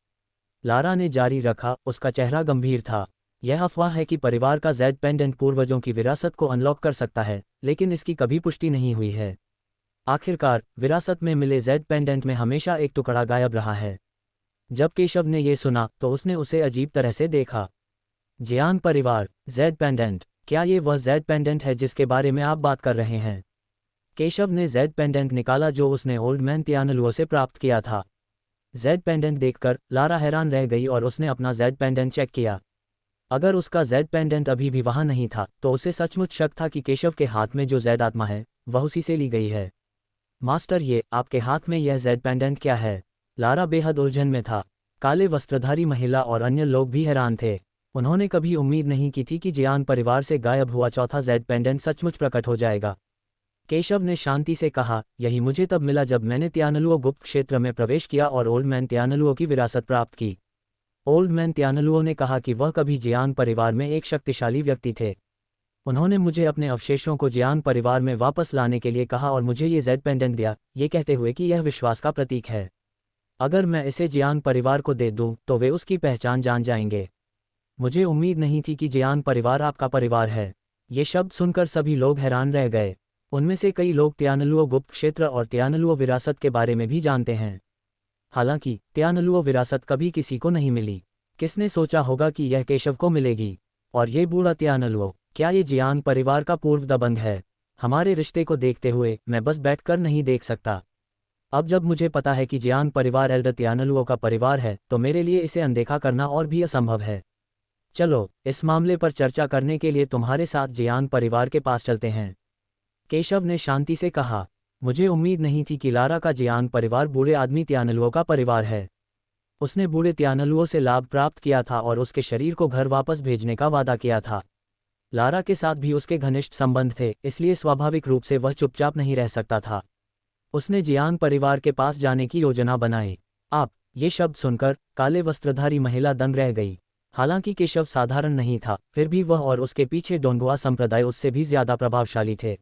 लारा ने जारी रखा, उसका चेहरा गंभीर था। यह अफवाह है कि परिवार का जेड पेंडेंट पूर्वजों की विरासत को अनलॉक कर सकता है, लेकिन इसकी कभी पुष्टि नहीं हुई है। आखिरकार विरासत में मिले जेड पेंडेंट में हमेशा एक टुकड़ा गायब रहा है। जब केशव ने यह सुना तो उसने उसे अजीब तरह से देखा। जियान परिवार, जेड पेंडेंट, क्या ये वह जेड पेंडेंट है जिसके बारे में आप बात कर रहे हैं? केशव ने जेड पेंडेंट निकाला जो उसने ओल्ड मैन तियानलुओ से प्राप्त किया था। जेड पेंडेंट देखकर लारा हैरान रह गई और उसने अपना जेड पेंडेंट चेक किया। अगर उसका जेड पेंडेंट अभी भी वहां नहीं था तो उसे सचमुच शक था कि केशव के हाथ में जो जेड आत्मा है वह उसी से ली गई है। मास्टर, ये आपके हाथ में यह जेड पेंडेंट क्या है? लारा बेहद उलझन में था। काले वस्त्रधारी महिला और अन्य लोग भी हैरान थे। उन्होंने कभी उम्मीद नहीं की थी कि जियान परिवार से गायब हुआ चौथा जेड पेंडेंट सचमुच प्रकट हो जाएगा। केशव ने शांति से कहा, यही मुझे तब मिला जब मैंने तियानलुओ गुप्त क्षेत्र में प्रवेश किया और ओल्ड मैन तियानलुओ की विरासत प्राप्त की। ओल्ड मैन तियानलुओ ने कहा कि वह कभी जियान परिवार में एक शक्तिशाली व्यक्ति थे। उन्होंने मुझे अपने अवशेषों को जियान परिवार में वापस लाने के लिए कहा और मुझे ये जेड पेंडेंट दिया, ये कहते हुए कि यह विश्वास का प्रतीक है। अगर मैं इसे जियान परिवार को दे दूं तो वे उसकी पहचान जान जाएंगे। मुझे उम्मीद नहीं थी कि जियान परिवार आपका परिवार है। ये शब्द सुनकर सभी लोग हैरान रह गए। उनमें से कई लोग तियानलुओ गुप्त क्षेत्र और तियानलुओ विरासत के बारे में भी जानते हैं। हालांकि तियानलुओ विरासत कभी किसी को नहीं मिली। किसने सोचा होगा कि यह केशव को मिलेगी? और ये बूढ़ा तियानलुओ, क्या ये जियान परिवार का पूर्व दबंग है? हमारे रिश्ते को देखते हुए मैं बस बैठकर नहीं देख सकता। अब जब मुझे पता है कि जियान परिवार एल्डर तियानलुओ का परिवार है तो मेरे लिए इसे अनदेखा करना और भी असंभव है। चलो, इस मामले पर चर्चा करने के लिए तुम्हारे साथ जियान परिवार के पास चलते हैं, केशव ने शांति से कहा। मुझे उम्मीद नहीं थी कि लारा का जियान परिवार बूढ़े आदमी तियानलुओ का परिवार है। उसने बूढ़े तियानलुओ से लाभ प्राप्त किया था और उसके शरीर को घर वापस भेजने का वादा किया था। लारा के साथ भी उसके घनिष्ठ संबंध थे, इसलिए स्वाभाविक रूप से वह चुपचाप नहीं रह सकता था। उसने जियान परिवार के पास जाने की योजना बनाई। आप, ये शब्द सुनकर काले वस्त्रधारी महिला दंग रह गई। हालांकि केशव साधारण नहीं था, फिर भी वह और उसके पीछे डोंगुआ संप्रदाय उससे भी ज्यादा प्रभावशाली थे।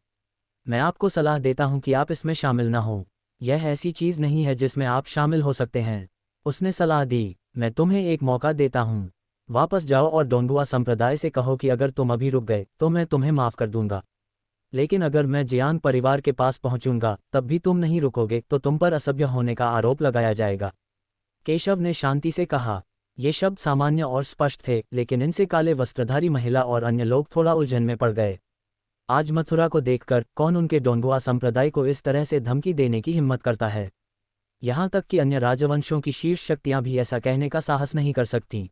मैं आपको सलाह देता हूं कि आप इसमें शामिल न हों। यह ऐसी चीज नहीं है जिसमें आप शामिल हो सकते हैं। उसने सलाह दी, मैं तुम्हें एक मौका देता हूं। वापस जाओ और डोंगुआ संप्रदाय से कहो कि अगर तुम अभी रुक गए तो मैं तुम्हें माफ कर दूंगा। लेकिन अगर मैं जियान परिवार के पास पहुंचूंगा तब भी तुम नहीं रुकोगे तो तुम पर असभ्य होने का आरोप लगाया जाएगा। केशव ने शांति से कहा। ये शब्द सामान्य और स्पष्ट थे, लेकिन इनसे काले वस्त्रधारी महिला और अन्य लोग थोड़ा उलझन में पड़ गए। आज मथुरा को देखकर कौन उनके डोंगुआ संप्रदाय को इस तरह से धमकी देने की हिम्मत करता है? यहाँ तक कि अन्य राजवंशों की शीर्ष शक्तियां भी ऐसा कहने का साहस नहीं कर सकती।